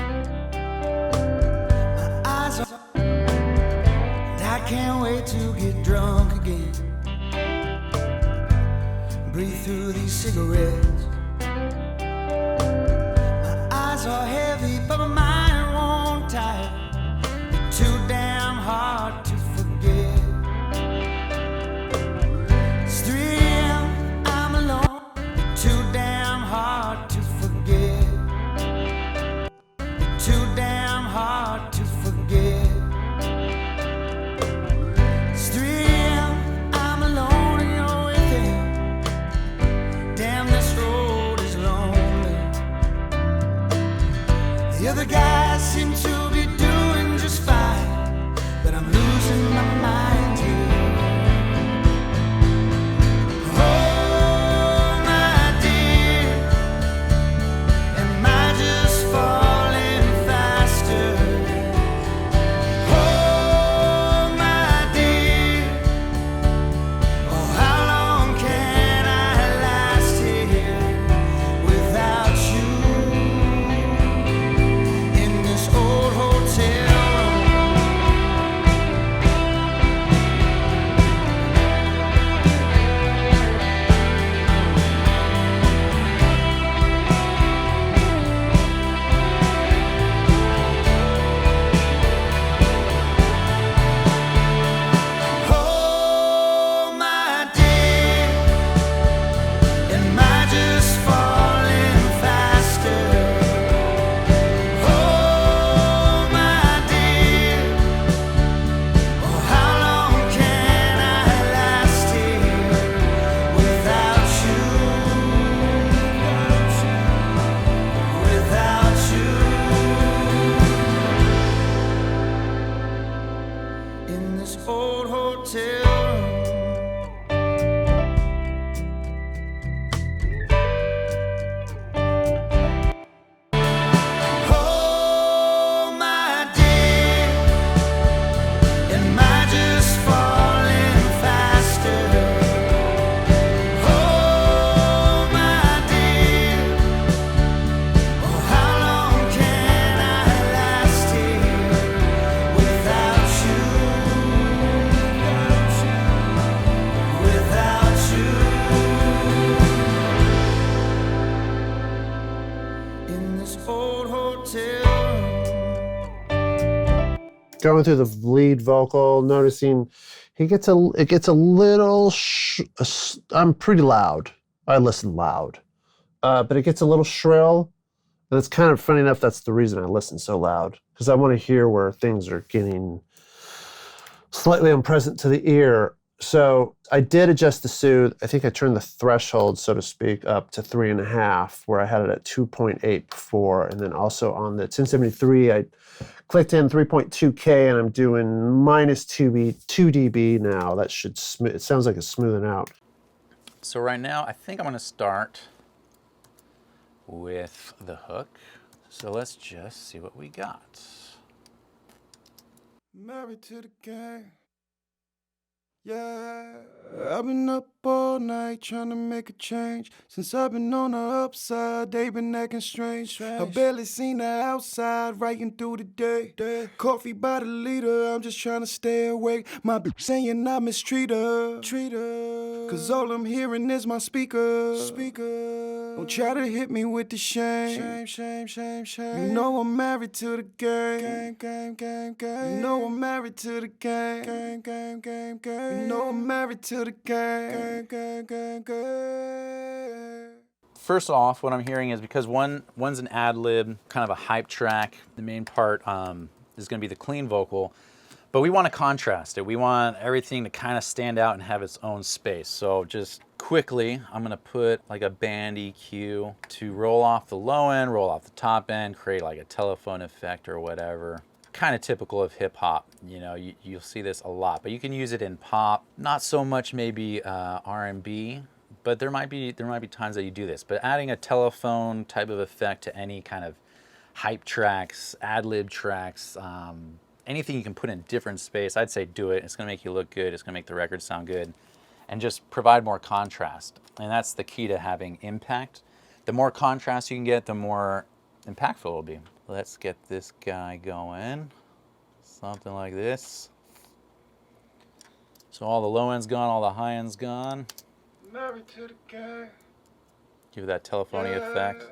eyes are. And I can't wait to get drunk again. Breathe through these cigarettes. My eyes are heavy, but my mind won't tire. They're too damn hard to forget. It's 3 a.m., I'm alone. They're too damn hard to forget. They're too damn hard to forget. It's 3 a.m., I'm alone. hotel room. Going through the lead vocal, noticing it gets a little. I'm pretty loud. I listen loud, but it gets a little shrill, and it's kind of funny enough. That's the reason I listen so loud, because I want to hear where things are getting slightly unpleasant to the ear. So I did adjust the soothe. I think I turned the threshold, so to speak, up to 3.5, where I had it at 2.8 before. And then also on the 1073, I clicked in 3.2K, and I'm doing minus 2 dB now. That should it sounds like it's smoothing out. So right now, I think I'm going to start with the hook. So let's just see what we got. Married to the game. Yeah, I've been up all night trying to make a change. Since I've been on the upside, they been acting strange. I barely seen the outside, writing through the day. Coffee by the liter, I'm just trying to stay awake. My bitch saying I mistreat her. Cause all I'm hearing is my speaker. Don't try to hit me with the shame. You know I'm married to the game. You know I'm married to the game. You know I'm married to the game. First off, what I'm hearing is because one's an ad lib, kind of a hype track. The main part is going to be the clean vocal, but we want to contrast it. We want everything to kind of stand out and have its own space. So just quickly, I'm going to put like a band EQ to roll off the low end, roll off the top end, create like a telephone effect or whatever. Kind of typical of hip hop, you know, you'll see this a lot, but you can use it in pop, not so much maybe R&B, but there might be times that you do this. But adding a telephone type of effect to any kind of hype tracks, ad-lib tracks, anything you can put in different space, I'd say do it. It's gonna make you look good, it's gonna make the record sound good, and just provide more contrast. And that's the key to having impact. The more contrast you can get, the more impactful it'll be. Let's get this guy going. Something like this. So all the low end's gone, all the high end's gone. Married to the game. Give it that telephony effect.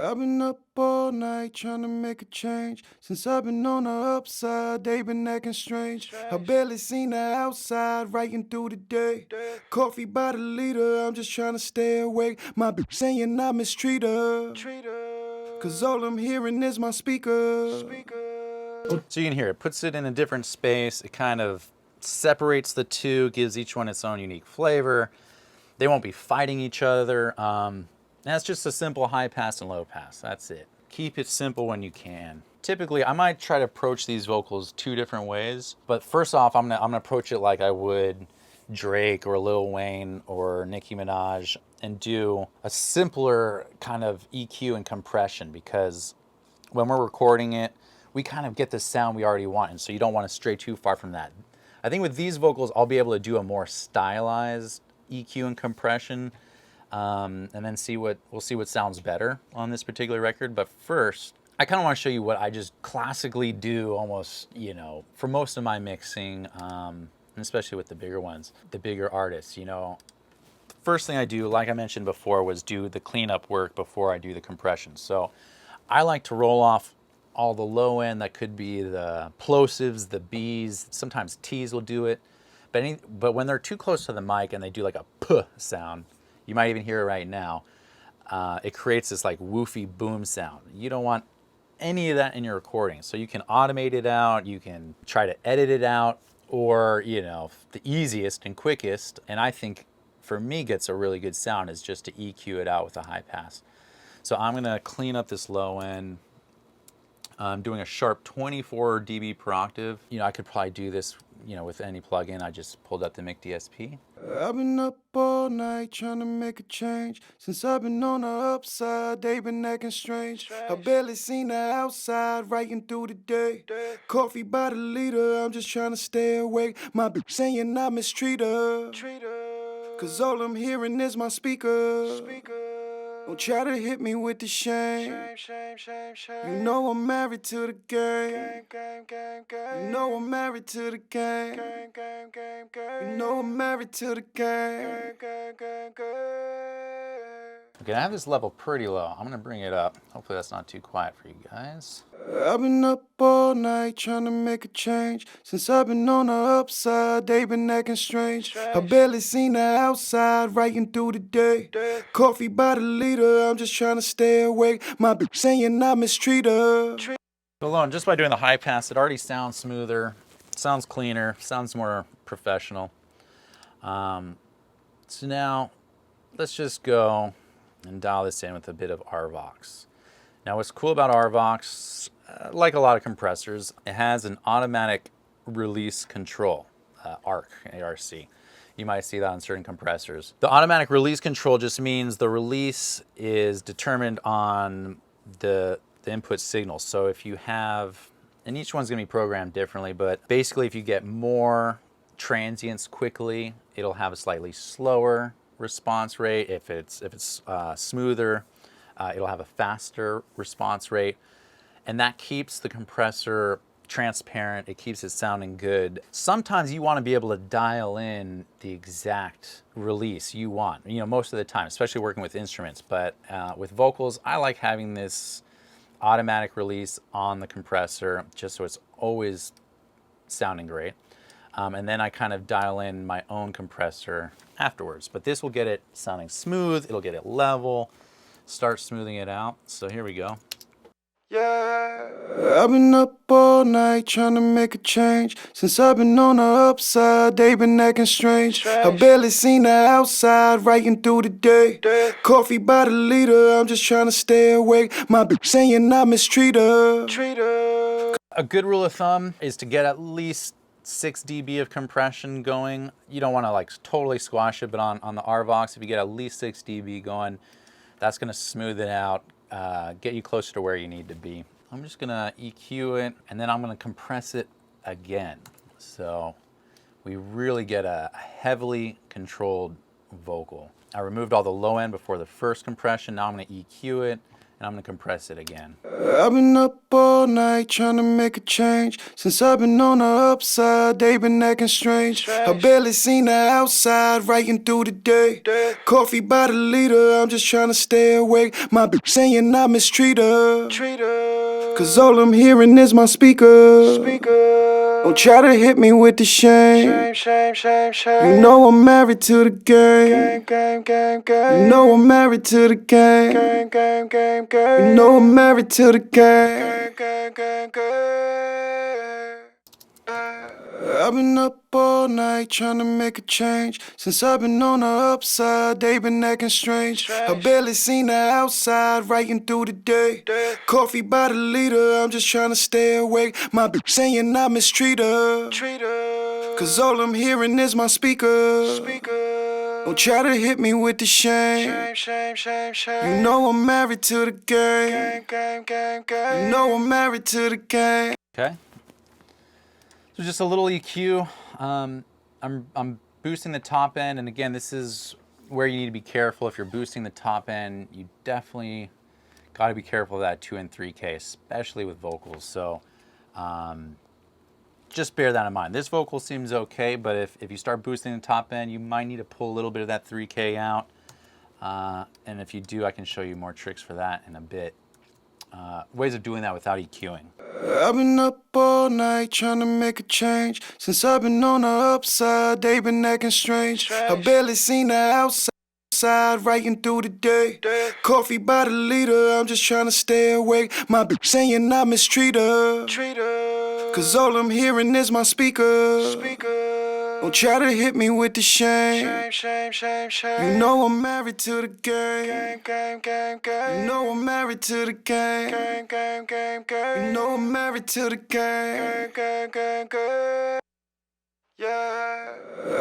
I've been up all night trying to make a change. Since I've been on the upside, they been acting strange. I barely seen the outside, writing through the day. Coffee by the liter, I'm just trying to stay awake. My bitch saying I mistreat her. Cause all I'm hearing is my speaker. So you can hear it puts it in a different space. It kind of separates the two, gives each one its own unique flavor. They won't be fighting each other. That's just a simple high pass and low pass. That's it. Keep it simple when you can. Typically, I might try to approach these vocals two different ways. But first off, I'm gonna approach it like I would Drake or Lil Wayne or Nicki Minaj and do a simpler kind of EQ and compression, because when we're recording it, we kind of get the sound we already want, and so you don't want to stray too far from that. I think with these vocals, I'll be able to do a more stylized EQ and compression, and then we'll see what sounds better on this particular record. But first, I kind of want to show you what I just classically do almost, you know, for most of my mixing, and especially with the bigger ones, the bigger artists, you know. First thing I do, like I mentioned before, was do the cleanup work before I do the compression. So I like to roll off all the low end. That could be the plosives, the Bs, sometimes Ts will do it. But when they're too close to the mic and they do like a puh sound, you might even hear it right now, it creates this like woofy boom sound. You don't want any of that in your recording. So you can automate it out, you can try to edit it out, or, you know, the easiest and quickest, and I think for me gets a really good sound, is just to EQ it out with a high pass. So I'm gonna clean up this low end. I'm doing a sharp 24 dB per octave. You know, I could probably do this, you know, with any plugin. I just pulled up the Mic DSP. I've been up all night trying to make a change. Since I've been on the upside, they been acting strange. I barely seen the outside, writing through the day. Coffee by the liter, I'm just trying to stay awake. My bitch saying I mistreat her. Cause all I'm hearing is my speaker. Don't try to hit me with the shame. You know I'm married to the game. You know I'm married to the game. You know I'm married to the game. Okay, I have this level pretty low. I'm gonna bring it up. Hopefully that's not too quiet for you guys. I've been up all night trying to make a change. Since I've been on the upside, they been acting strange. I barely seen the outside, writing through the day. Coffee by the liter, I'm just trying to stay awake. My bitch saying I mistreat her. So alone, just by doing the high pass, it already sounds smoother, sounds cleaner, sounds more professional. So now, let's just go and dial this in with a bit of RVox. Now what's cool about RVox, like a lot of compressors, it has an automatic release control, ARC, A-R-C. You might see that on certain compressors. The automatic release control just means the release is determined on the input signal. So if you have, and each one's gonna be programmed differently, but basically if you get more transients quickly, it'll have a slightly slower response rate. If it's smoother, it'll have a faster response rate. And that keeps the compressor transparent, it keeps it sounding good. Sometimes you want to be able to dial in the exact release you want, most of the time, especially working with instruments. But with vocals, I like having this automatic release on the compressor just so it's always sounding great. And then I kind of dial in my own compressor afterwards. But this will get it sounding smooth, it'll get it level, start smoothing it out. So here we go. Yeah, I've been up all night trying to make a change. Since I've been on the upside, they been acting strange. I barely seen the outside, writing through the day. Coffee by the liter, I'm just trying to stay awake. My bitch saying I mistreat her. A good rule of thumb is to get at least 6 dB of compression going. You don't want to like totally squash it, but on the RVox, if you get at least 6 dB going, that's going to smooth it out, get you closer to where you need to be. I'm just going to EQ it, and then I'm going to compress it again. So we really get a heavily controlled vocal. I removed all the low end before the first compression. Now I'm going to EQ it, and I'm going to compress it again. I've been up all night trying to make a change. Since I've been on the upside, they been acting strange. I barely seen the outside, writing through the day. Coffee by the liter, I'm just trying to stay awake. My bitch saying I mistreat her. Cause all I'm hearing is my speaker. Don't try to hit me with the shame. You know I'm married to the game. You know I'm married to the game. You know I'm married to the game. I've been up all night trying to make a change. Since I've been on the upside, they been acting strange. I barely seen the outside, writing through the day. Coffee by the liter, I'm just trying to stay awake. My bitch saying I mistreat her. Cause all I'm hearing is my speaker. Don't try to hit me with the shame. You know I'm married to the game. You know I'm married to the game. Okay. So just a little EQ. I'm boosting the top end, and again, this is where you need to be careful. If you're boosting the top end, you definitely got to be careful of that 2 and 3K, especially with vocals. So just bear that in mind. This vocal seems okay, but if you start boosting the top end, you might need to pull a little bit of that 3K out. And if you do, I can show you more tricks for that in a bit. Ways of doing that without EQing. I've been up all night trying to make a change. Since I've been on the upside, they been acting strange. I barely seen the outside, writing through the day. Coffee by the liter, I'm just trying to stay awake. My bitch saying I mistreat her. Cause all I'm hearing is my speaker. Don't try to hit me with the shame. You know I'm married to the game. You know I'm married to the game. You know I'm married to the game. Yeah,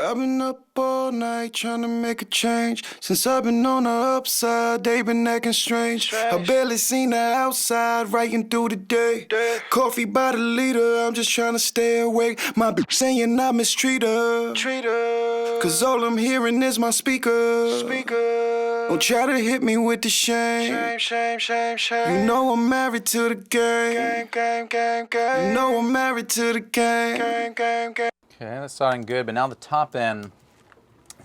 I've been up all night trying to make a change. Since I've been on the upside, they been acting strange. I barely seen the outside, writing through the day. Coffee by the liter, I'm just trying to stay awake. My bitch saying I mistreat her. Cause all I'm hearing is my speaker. Don't try to hit me with the shame. You know I'm married to the game. You know I'm married to the game. Okay, that's sounding good, but now the top end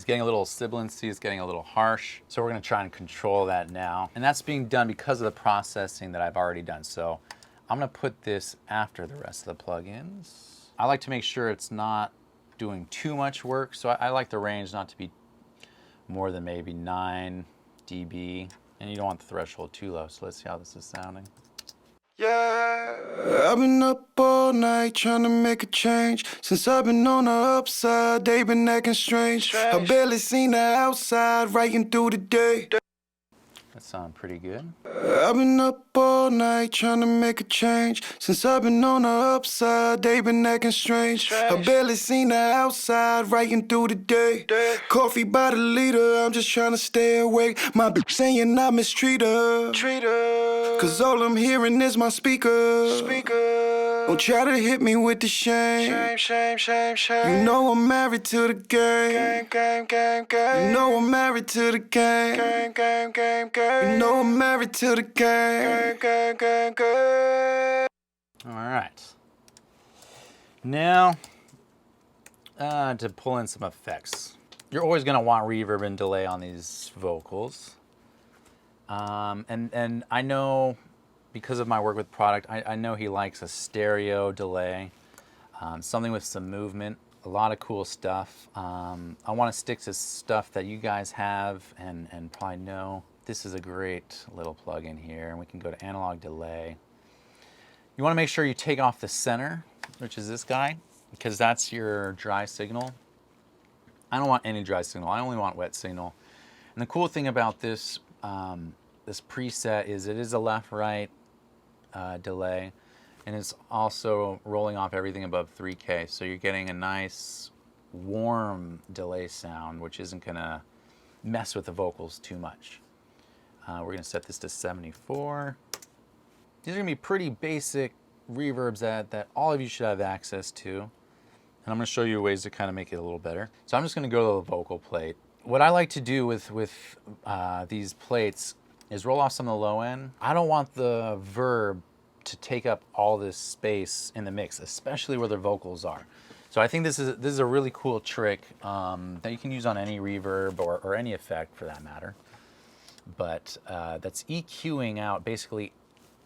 It's getting a little sibilancy, it's getting a little harsh. So we're gonna try and control that now. And that's being done because of the processing that I've already done. So I'm gonna put this after the rest of the plugins. I like to make sure it's not doing too much work. So I like the range not to be more than maybe 9 dB. And you don't want the threshold too low. So let's see how this is sounding. Yeah, I've been up all night trying to make a change. Since I've been on the upside, they been acting strange. I barely seen the outside, writing through the day. That sounds pretty good. I've been up all night trying to make a change. Since I've been on the upside, they been acting strange. I barely seen the outside, writing through the day. Coffee by the liter, I'm just trying to stay awake. My bitch saying I mistreat her. Cause all I'm hearing is my speaker. Don't try to hit me with the shame. You know I'm married to the game. You know I'm married to the game. You know I'm married to the game. All right. Now, to pull in some effects. You're always gonna want reverb and delay on these vocals. And I know, because of my work with product, I know he likes a stereo delay, something with some movement, a lot of cool stuff. I want to stick to stuff that you guys have and probably know. This is a great little plugin here, and we can go to analog delay. You want to make sure you take off the center, which is this guy, because that's your dry signal. I don't want any dry signal. I only want wet signal. And the cool thing about this this preset is it is a left-right delay, and it's also rolling off everything above 3K. So you're getting a nice warm delay sound, which isn't gonna mess with the vocals too much. We're gonna set this to 74. These are gonna be pretty basic reverbs that all of you should have access to. And I'm gonna show you ways to kind of make it a little better. So I'm just gonna go to the vocal plate. What I like to do with these plates is roll off some of the low end. I don't want the verb to take up all this space in the mix, especially where their vocals are. So I think this is a really cool trick that you can use on any reverb or any effect for that matter. But that's EQing out basically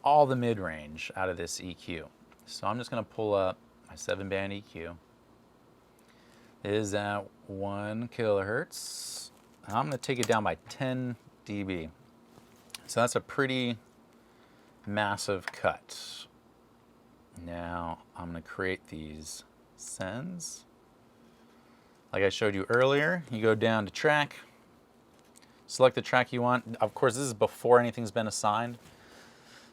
all the mid-range out of this EQ. So I'm just gonna pull up my 7-band EQ. It is at 1 kilohertz. And I'm gonna take it down by 10 dB. So that's a pretty massive cut. Now I'm gonna create these sends. Like I showed you earlier, you go down to track, select the track you want. Of course, this is before anything's been assigned.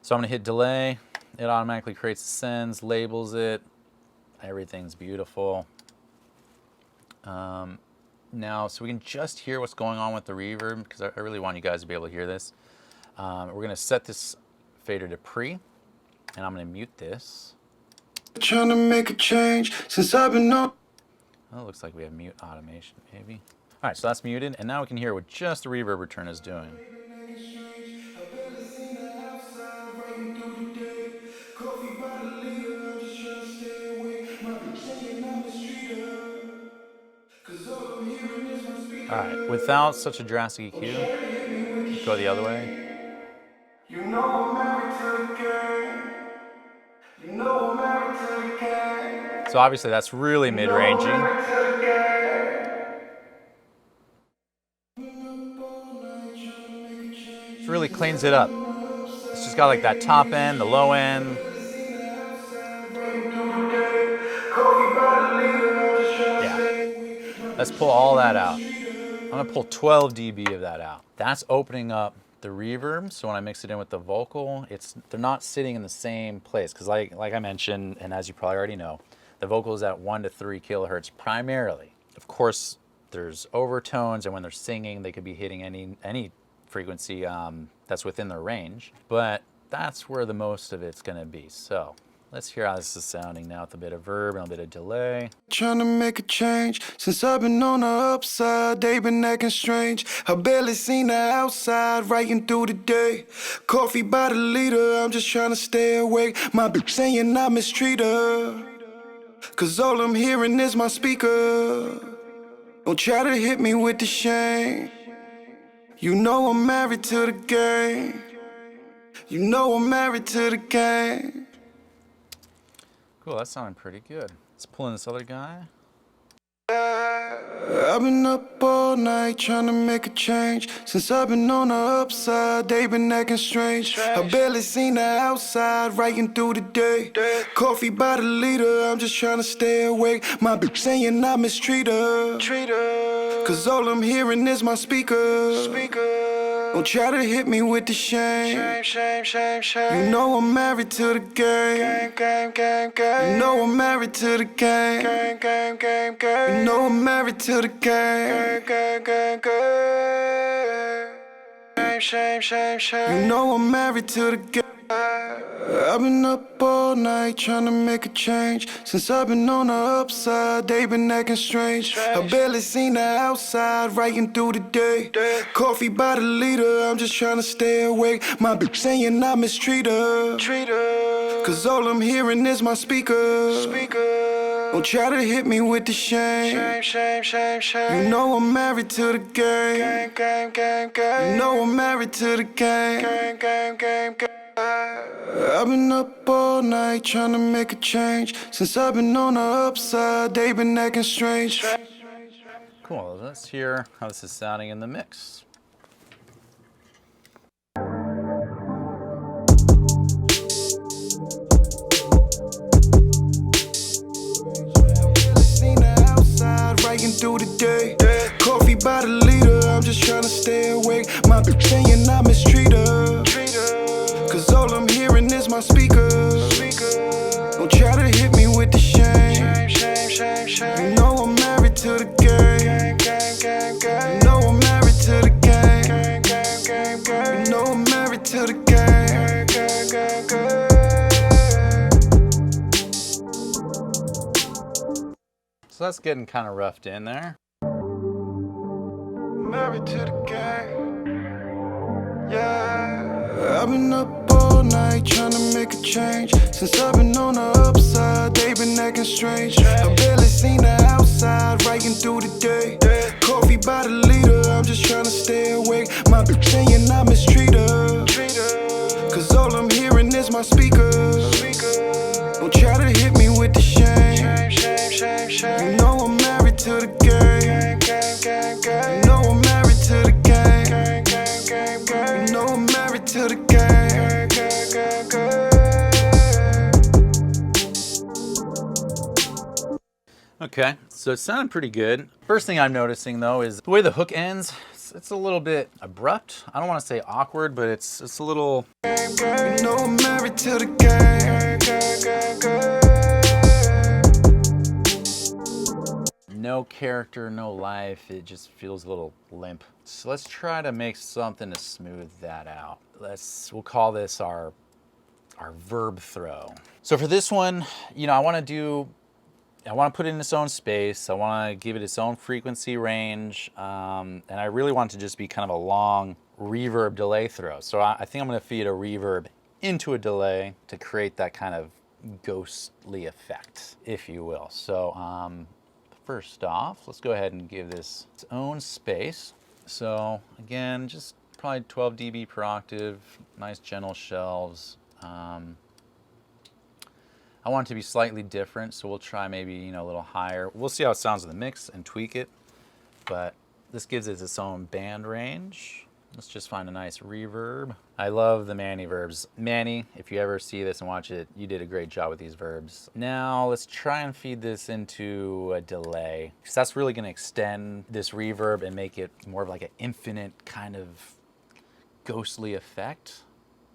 So I'm gonna hit delay. It automatically creates the sends, labels it. Everything's beautiful. Now, so we can just hear what's going on with the reverb, because I really want you guys to be able to hear this. We're gonna set this fader to pre, and I'm gonna mute this. Trying to make a change since I've been on. Oh, it looks like we have mute automation, maybe. All right, so that's muted, and now we can hear what just the reverb return is doing. All right, without such a drastic EQ, go the other way. You know I'm married to the game. You know I'm married to the game. So obviously that's really mid-ranging. It really cleans it up. It's just got like that top end, the low end. Yeah. Let's pull all that out. I'm gonna pull 12 dB of that out. That's opening up the reverb, so when I mix it in with the vocal, they're not sitting in the same place, because like I mentioned, and as you probably already know, the vocal is at 1 to 3 kilohertz primarily. Of course, there's overtones, and when they're singing, they could be hitting any frequency that's within their range, but that's where the most of it's gonna be. So let's hear how this is sounding now with a bit of verb and a bit of delay. Trying to make a change since I've been on the upside, they been acting strange. I barely seen the outside, writing through the day. Coffee by the liter, I'm just trying to stay awake. My bitch saying I mistreat her, cause all I'm hearing is my speaker. Don't try to hit me with the shame. You know I'm married to the game. You know I'm married to the game. Cool, that sounded pretty good. Let's pull in this other guy. I've been up all night trying to make a change. Since I've been on the upside, they been acting strange. I barely seen the outside, writing through the day. Coffee by the liter, I'm just trying to stay awake. My bitch saying I mistreat her. Cause all I'm hearing is my speaker. Don't try to hit me with the shame. You know I'm married to the game. You know I'm married to the game. You know I'm married to the game. You know I'm married to the game. I've been up all night trying to make a change. Since I've been on the upside, they been acting strange. I barely seen the outside, writing through the day. Coffee by the liter, I'm just trying to stay awake. My bitch saying I mistreat her. Cause all I'm hearing is my speaker. Don't try to hit me with the shame. You know I'm married to the game. You know I'm married to the game. I've been up all night trying to make a change. Since I've been on the upside, they been acting strange. Cool, let's hear how this is sounding in the mix. Seen the outside, writing through the day. Coffee by the liter, I'm just trying to stay awake. My bitch saying I mistreat her. Cause all I'm hearing is my speaker. Don't try to hit me with the shame. You know I'm married to the game. You know I'm married to the game. You know I'm married to the game. So that's getting kind of roughed in there. Married to the game. Yeah. I've been up all night trying to make a change. Since I've been on the upside, they been acting strange. I barely seen the outside, writing through the day. Coffee by the liter, I'm just trying to stay awake. My bitch saying I mistreat her. Cause all I'm hearing is my speaker. Don't try to hit me with the shame. You know I'm married to the game. You know I'm married to the game. You know I'm married to the game. Okay, so it sounded pretty good. First thing I'm noticing though is the way the hook ends. It's a little bit abrupt. I don't want to say awkward, but it's a little. You know I'm married to the game. No character, no life. It just feels a little limp. So let's try to make something to smooth that out. We'll call this our verb throw. So for this one, you know, I want to put it in its own space. I want to give it its own frequency range. And I really want it to just be kind of a long reverb delay throw. So I think I'm going to feed a reverb into a delay to create that kind of ghostly effect, if you will. So first off, let's go ahead and give this its own space. So again, just probably 12 dB per octave, nice gentle shelves. I want it to be slightly different, so we'll try maybe, you know, a little higher. We'll see how it sounds in the mix and tweak it, but this gives it its own band range. Let's just find a nice reverb. I love the Manny verbs. Manny, if you ever see this and watch it, you did a great job with these verbs. Now let's try and feed this into a delay, because that's really gonna extend this reverb and make it more of like an infinite kind of ghostly effect,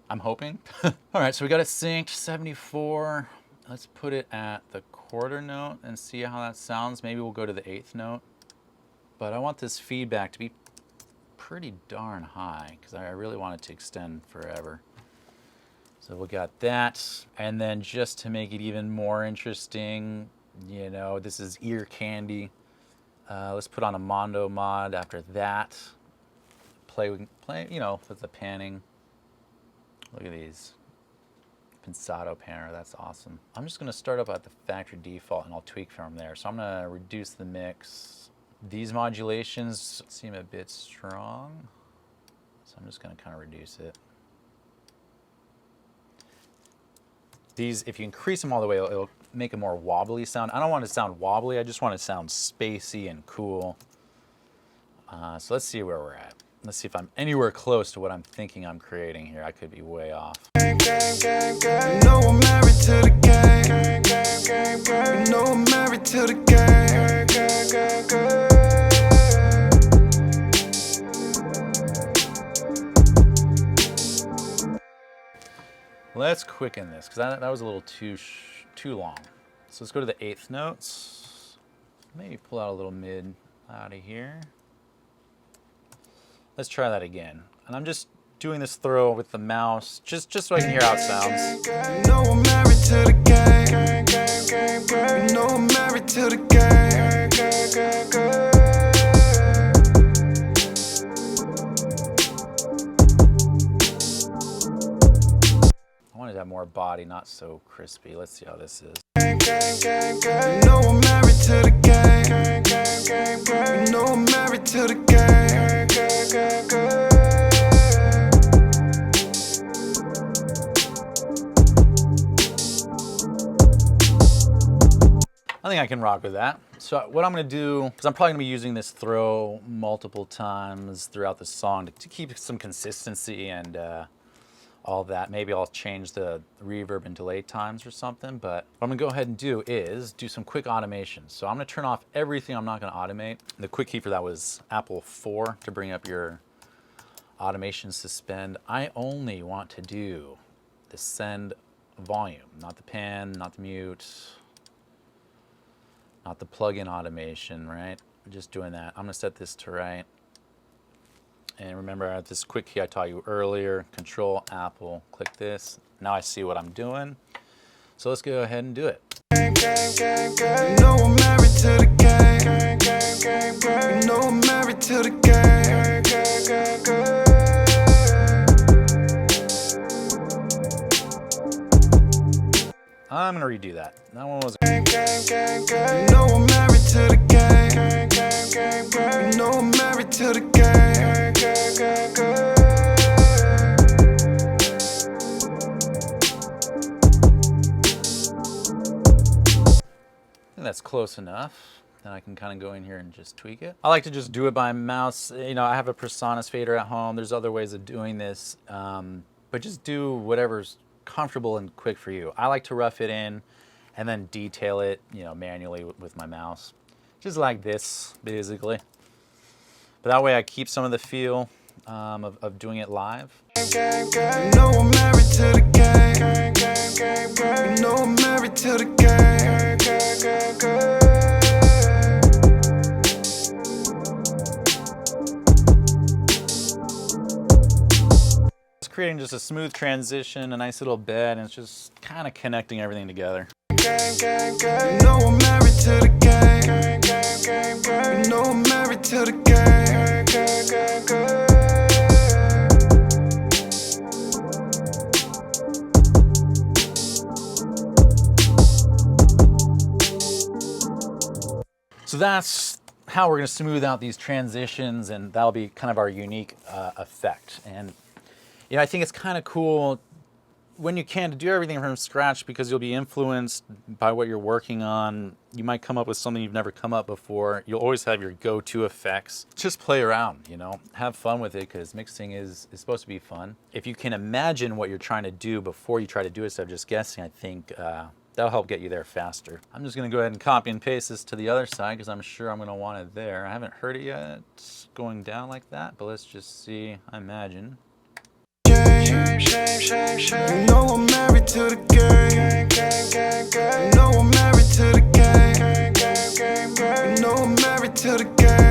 I'm hoping. All right, so we got it synced, 74. Let's put it at the quarter note and see how that sounds. Maybe we'll go to the 8th note. But I want this feedback to be pretty darn high because I really want it to extend forever. So we got that. And then just to make it even more interesting, you know, this is ear candy. Let's put on a Mondo mod after that. Play, you know, with the panning. Look at these. Pensado panner, that's awesome. I'm just gonna start up at the factory default and I'll tweak from there. So I'm gonna reduce the mix These modulations seem a bit strong, so I'm just going to kind of reduce it. These, if you increase them all the way, it'll make a more wobbly sound. I don't want it to sound wobbly, I just want it to sound spacey and cool. So let's see where we're at. Let's see if I'm anywhere close to what I'm thinking I'm creating here. I could be way off. You know I'm married to the game. You know I'm married to the game. Let's quicken this, because that was a little too long. So let's go to the 8th notes. Maybe pull out a little mid out of here. Let's try that again. And I'm just doing this throw with the mouse, just so I can hear how it sounds. You know I'm married to the game. You know I'm married to the game. I wanted to have more body, not so crispy. Let's see how this is. You know I'm married to the game. You know I'm married to the game. I think I can rock with that. So what I'm gonna do, because I'm probably gonna be using this throw multiple times throughout the song to keep some consistency and all that. Maybe I'll change the reverb and delay times or something, but what I'm gonna go ahead and do is do some quick automation. So I'm gonna turn off everything I'm not gonna automate. The quick key for that was Apple 4 to bring up your automation suspend. I only want to do the send volume, not the pan, not the mute, not the plug-in automation, right? I'm just doing that. I'm gonna set this to right. And remember, I have this quick key I taught you earlier, Control, Apple, click this. Now I see what I'm doing. So let's go ahead and do it. You know I'm married to the game. You know I'm married to the game. I'm gonna redo that. That one was. You know I'm married to the game. You know I'm married to the game. I think that's close enough. Then I can kind of go in here and just tweak it. I like to just do it by mouse. You know, I have a PreSonus fader at home. There's other ways of doing this, but just do whatever's comfortable and quick for you. I like to rough it in and then detail it, you know, manually with my mouse. Just like this, basically. But that way I keep some of the feel of doing it live. You know I'm married to the game. You know I'm married to the game. It's creating just a smooth transition, a nice little bed, and it's just kind of connecting everything together. You know I'm married to the game. You know I'm married to the game. So that's how we're going to smooth out these transitions, and that'll be kind of our unique effect. And you know, I think it's kind of cool when you can to do everything from scratch, because you'll be influenced by what you're working on. You might come up with something you've never come up before. You'll always have your go-to effects. Just play around, you know, have fun with it, because mixing is supposed to be fun. If you can imagine what you're trying to do before you try to do it instead of just guessing, I think that'll help get you there faster. I'm just gonna go ahead and copy and paste this to the other side, because I'm sure I'm gonna want it there. I haven't heard it yet going down like that, but let's just see. I imagine. You know I'm married to the game. You know I'm married to the game. You know I'm married to the game.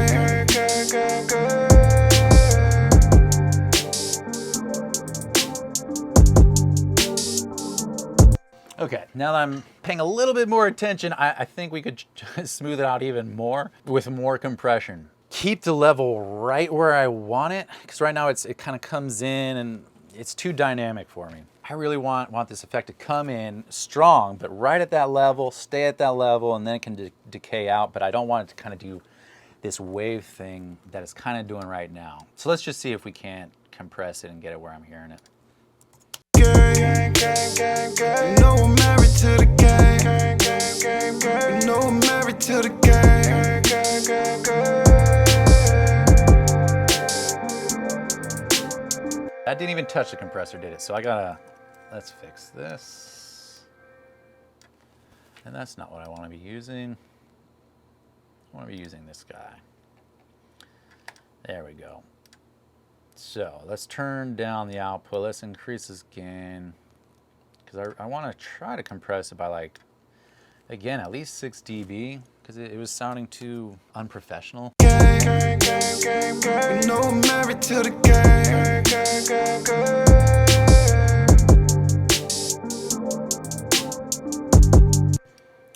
Okay, now that I'm paying a little bit more attention, I think we could smooth it out even more with more compression. Keep the level right where I want it, because right now it kind of comes in and it's too dynamic for me. I really want this effect to come in strong, but right at that level, stay at that level, and then it can decay out, but I don't want it to kind of do this wave thing that it's kind of doing right now. So let's just see if we can't compress it and get it where I'm hearing it. You know I'm married to the game. You know I'm married to the game. That didn't even touch the compressor, did it? So let's fix this. And that's not what I want to be using. I want to be using this guy. There we go. So let's turn down the output. Let's increase this gain. Because I want to try to compress it by like, again, at least 6 dB. Because it was sounding too unprofessional. You know I'm married to the game.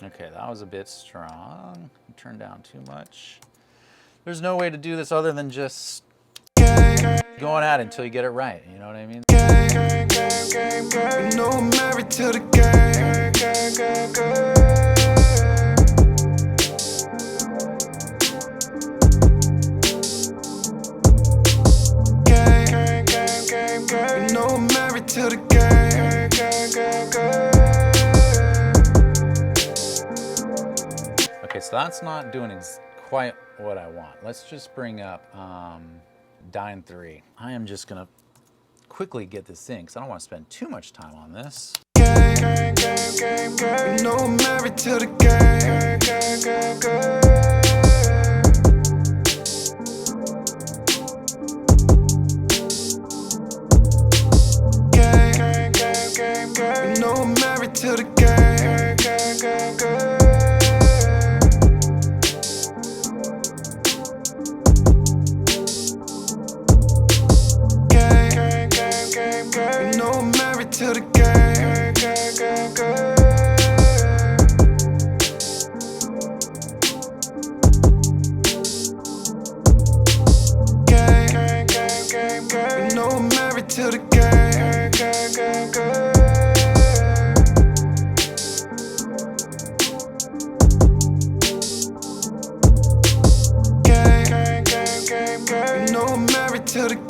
Okay, that was a bit strong. Turn down too much. There's no way to do this other than just going at it until you get it right. You know what I mean? You know I'm married to the game. You know I'm married to the game. Okay, so that's not doing quite what I want. Let's just bring up Dyne 3. I am just gonna quickly get this in because I don't want to spend too much time on this. You know I'm married to the game. You know I'm married to the game. You know I'm married to the game. You know I'm married to the game. You know I'm married to the game.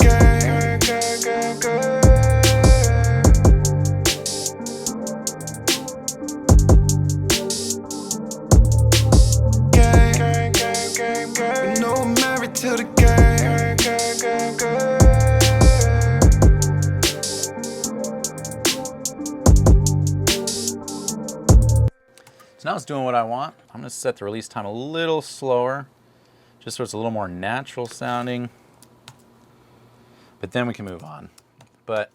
You know I'm married to the game. So now it's doing what I want. I'm gonna set the release time a little slower, just so it's a little more natural sounding. But then we can move on. But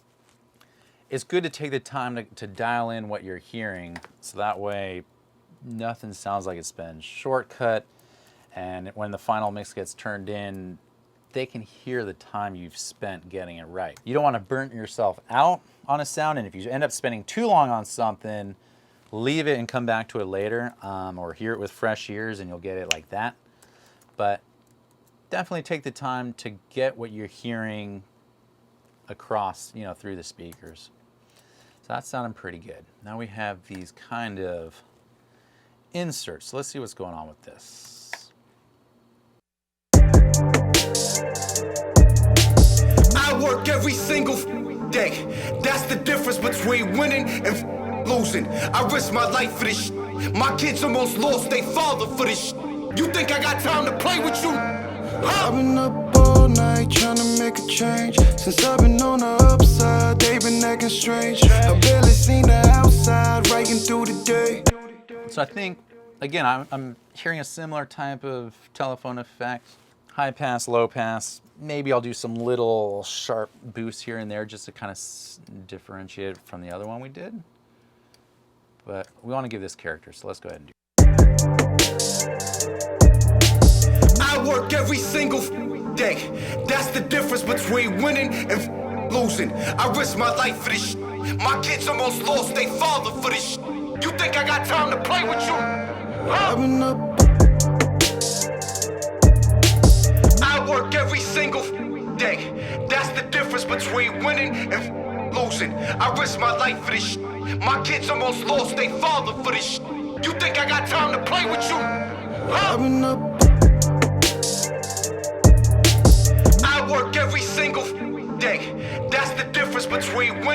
it's good to take the time to dial in what you're hearing, so that way nothing sounds like it's been shortcut, and when the final mix gets turned in, they can hear the time you've spent getting it right. You don't want to burn yourself out on a sound, and if you end up spending too long on something, leave it and come back to it later, or hear it with fresh ears and you'll get it like that. But definitely take the time to get what you're hearing across, you know, through the speakers. So that's sounding pretty good. Now we have these kind of inserts. So let's see what's going on with this. I work every single day. That's the difference between winning and losing. I risk my life for this. My kids almost lost their father for this. You think I got time to play with you? I've been up all night trying to make a change. Since I've been on the upside, they've been acting strange. I barely seen the outside, writing through the day. So I think, again, I'm hearing a similar type of telephone effect. High pass, low pass. Maybe I'll do some little sharp boosts here and there just to kind of differentiate it from the other one we did. But we want to give this character, so let's go ahead and do it. I work every single day. That's the difference between winning and losing. I risk my life for this. My kids almost lost their father for this. You think I got time to play with you? I've been up. I work every single day. That's the difference between winning and losing. I risk my life for this. My kids almost lost their father for this. You think I got time to play with you? I've been up.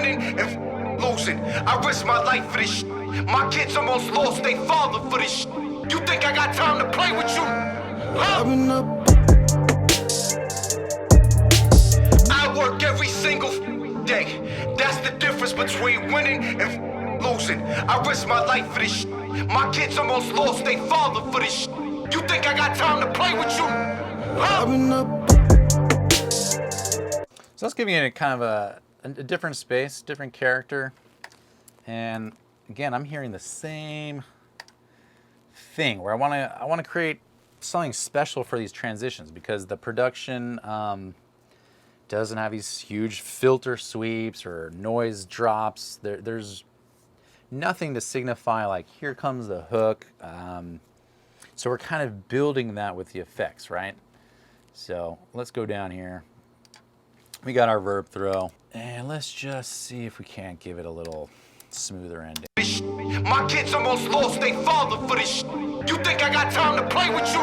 winning and losing. I risk my life for this shit. My kids almost lost their father for this shit. You think I got time to play with you? Huh? I work every single day. That's the difference between winning and losing. I risk my life for this shit. My kids almost lost their father for this shit. You think I got time to play with you? Huh? So let's give you a kind of a different space, different character. And again, I'm hearing the same thing where I want to create something special for these transitions because the production doesn't have these huge filter sweeps or noise drops. There's nothing to signify like here comes the hook. So we're kind of building that with the effects, right? So let's go down here. We got our verb throw, and let's just see if we can't give it a little smoother ending. My kids almost lost their father for this shit. You think I got time to play with you?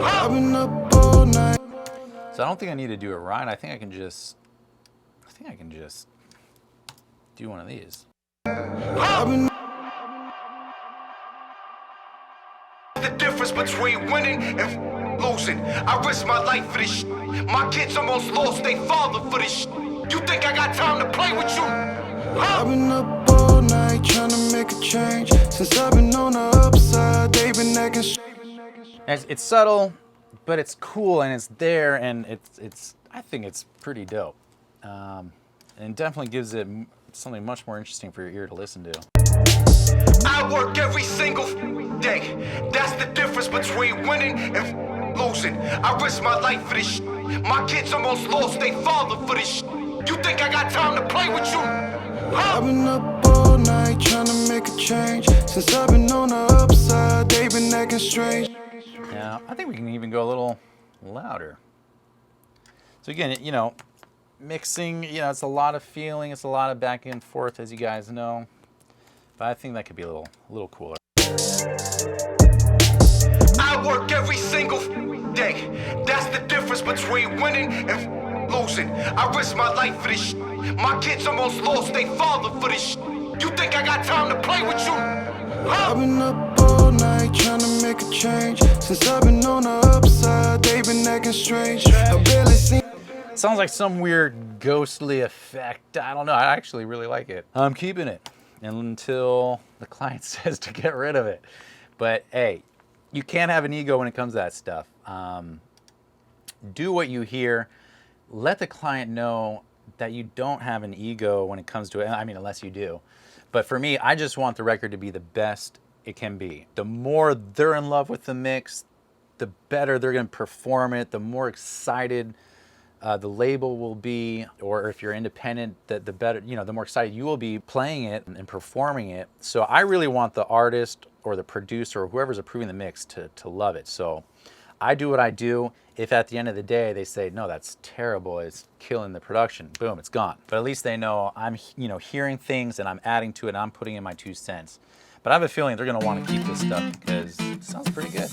I've been up all night. So I don't think I need to do it right. I think I can just do one of these. The difference between winning and losing. I risk my life for this shit. My kids almost lost their father for this shit. You think I got time to play with you? I've been up all night trying to make a change. Since I've been on the upside, they've been acting It's subtle, but it's cool and it's there, and it's I think it's pretty dope, and definitely gives it something much more interesting for your ear to listen to. I work every single day. That's the difference between winning and losing. I risk my life for this shit. My kids almost lost their father for this shit. You think I got time to play with you? I've been up all night trying to make a change. Since I've been on the upside, they've been acting strange. Yeah, I think we can even go a little louder. So again, you know, mixing, you know, it's a lot of feeling, it's a lot of back and forth, as you guys know. But I think that could be a little cooler. I work every single day. That's the difference between winning and losing. I risk my life for this shit. My kids almost lost their father for this shit. You think I got time to play with you? I've been up all night trying to make a change. Since I've been on the upside, they've been acting strange. I barely seen. Sounds like some weird ghostly effect. I don't know. I actually really like it. I'm keeping it until the client says to get rid of it. But hey, you can't have an ego when it comes to that stuff. Do what you hear. Let the client know that you don't have an ego when it comes to it. I mean, unless you do. But for me, I just want the record to be the best it can be. The more they're in love with the mix, the better they're going to perform it, the more excited the label will be, or if you're independent, the better, you know, the more excited you will be playing it and performing it. So I really want the artist or the producer or whoever's approving the mix to love it. So I do what I do. If at the end of the day they say, no, that's terrible, it's killing the production, boom, it's gone. But at least they know I'm, you know, hearing things and I'm adding to it and I'm putting in my 2 cents. But I have a feeling they're gonna want to keep this stuff because it sounds pretty good.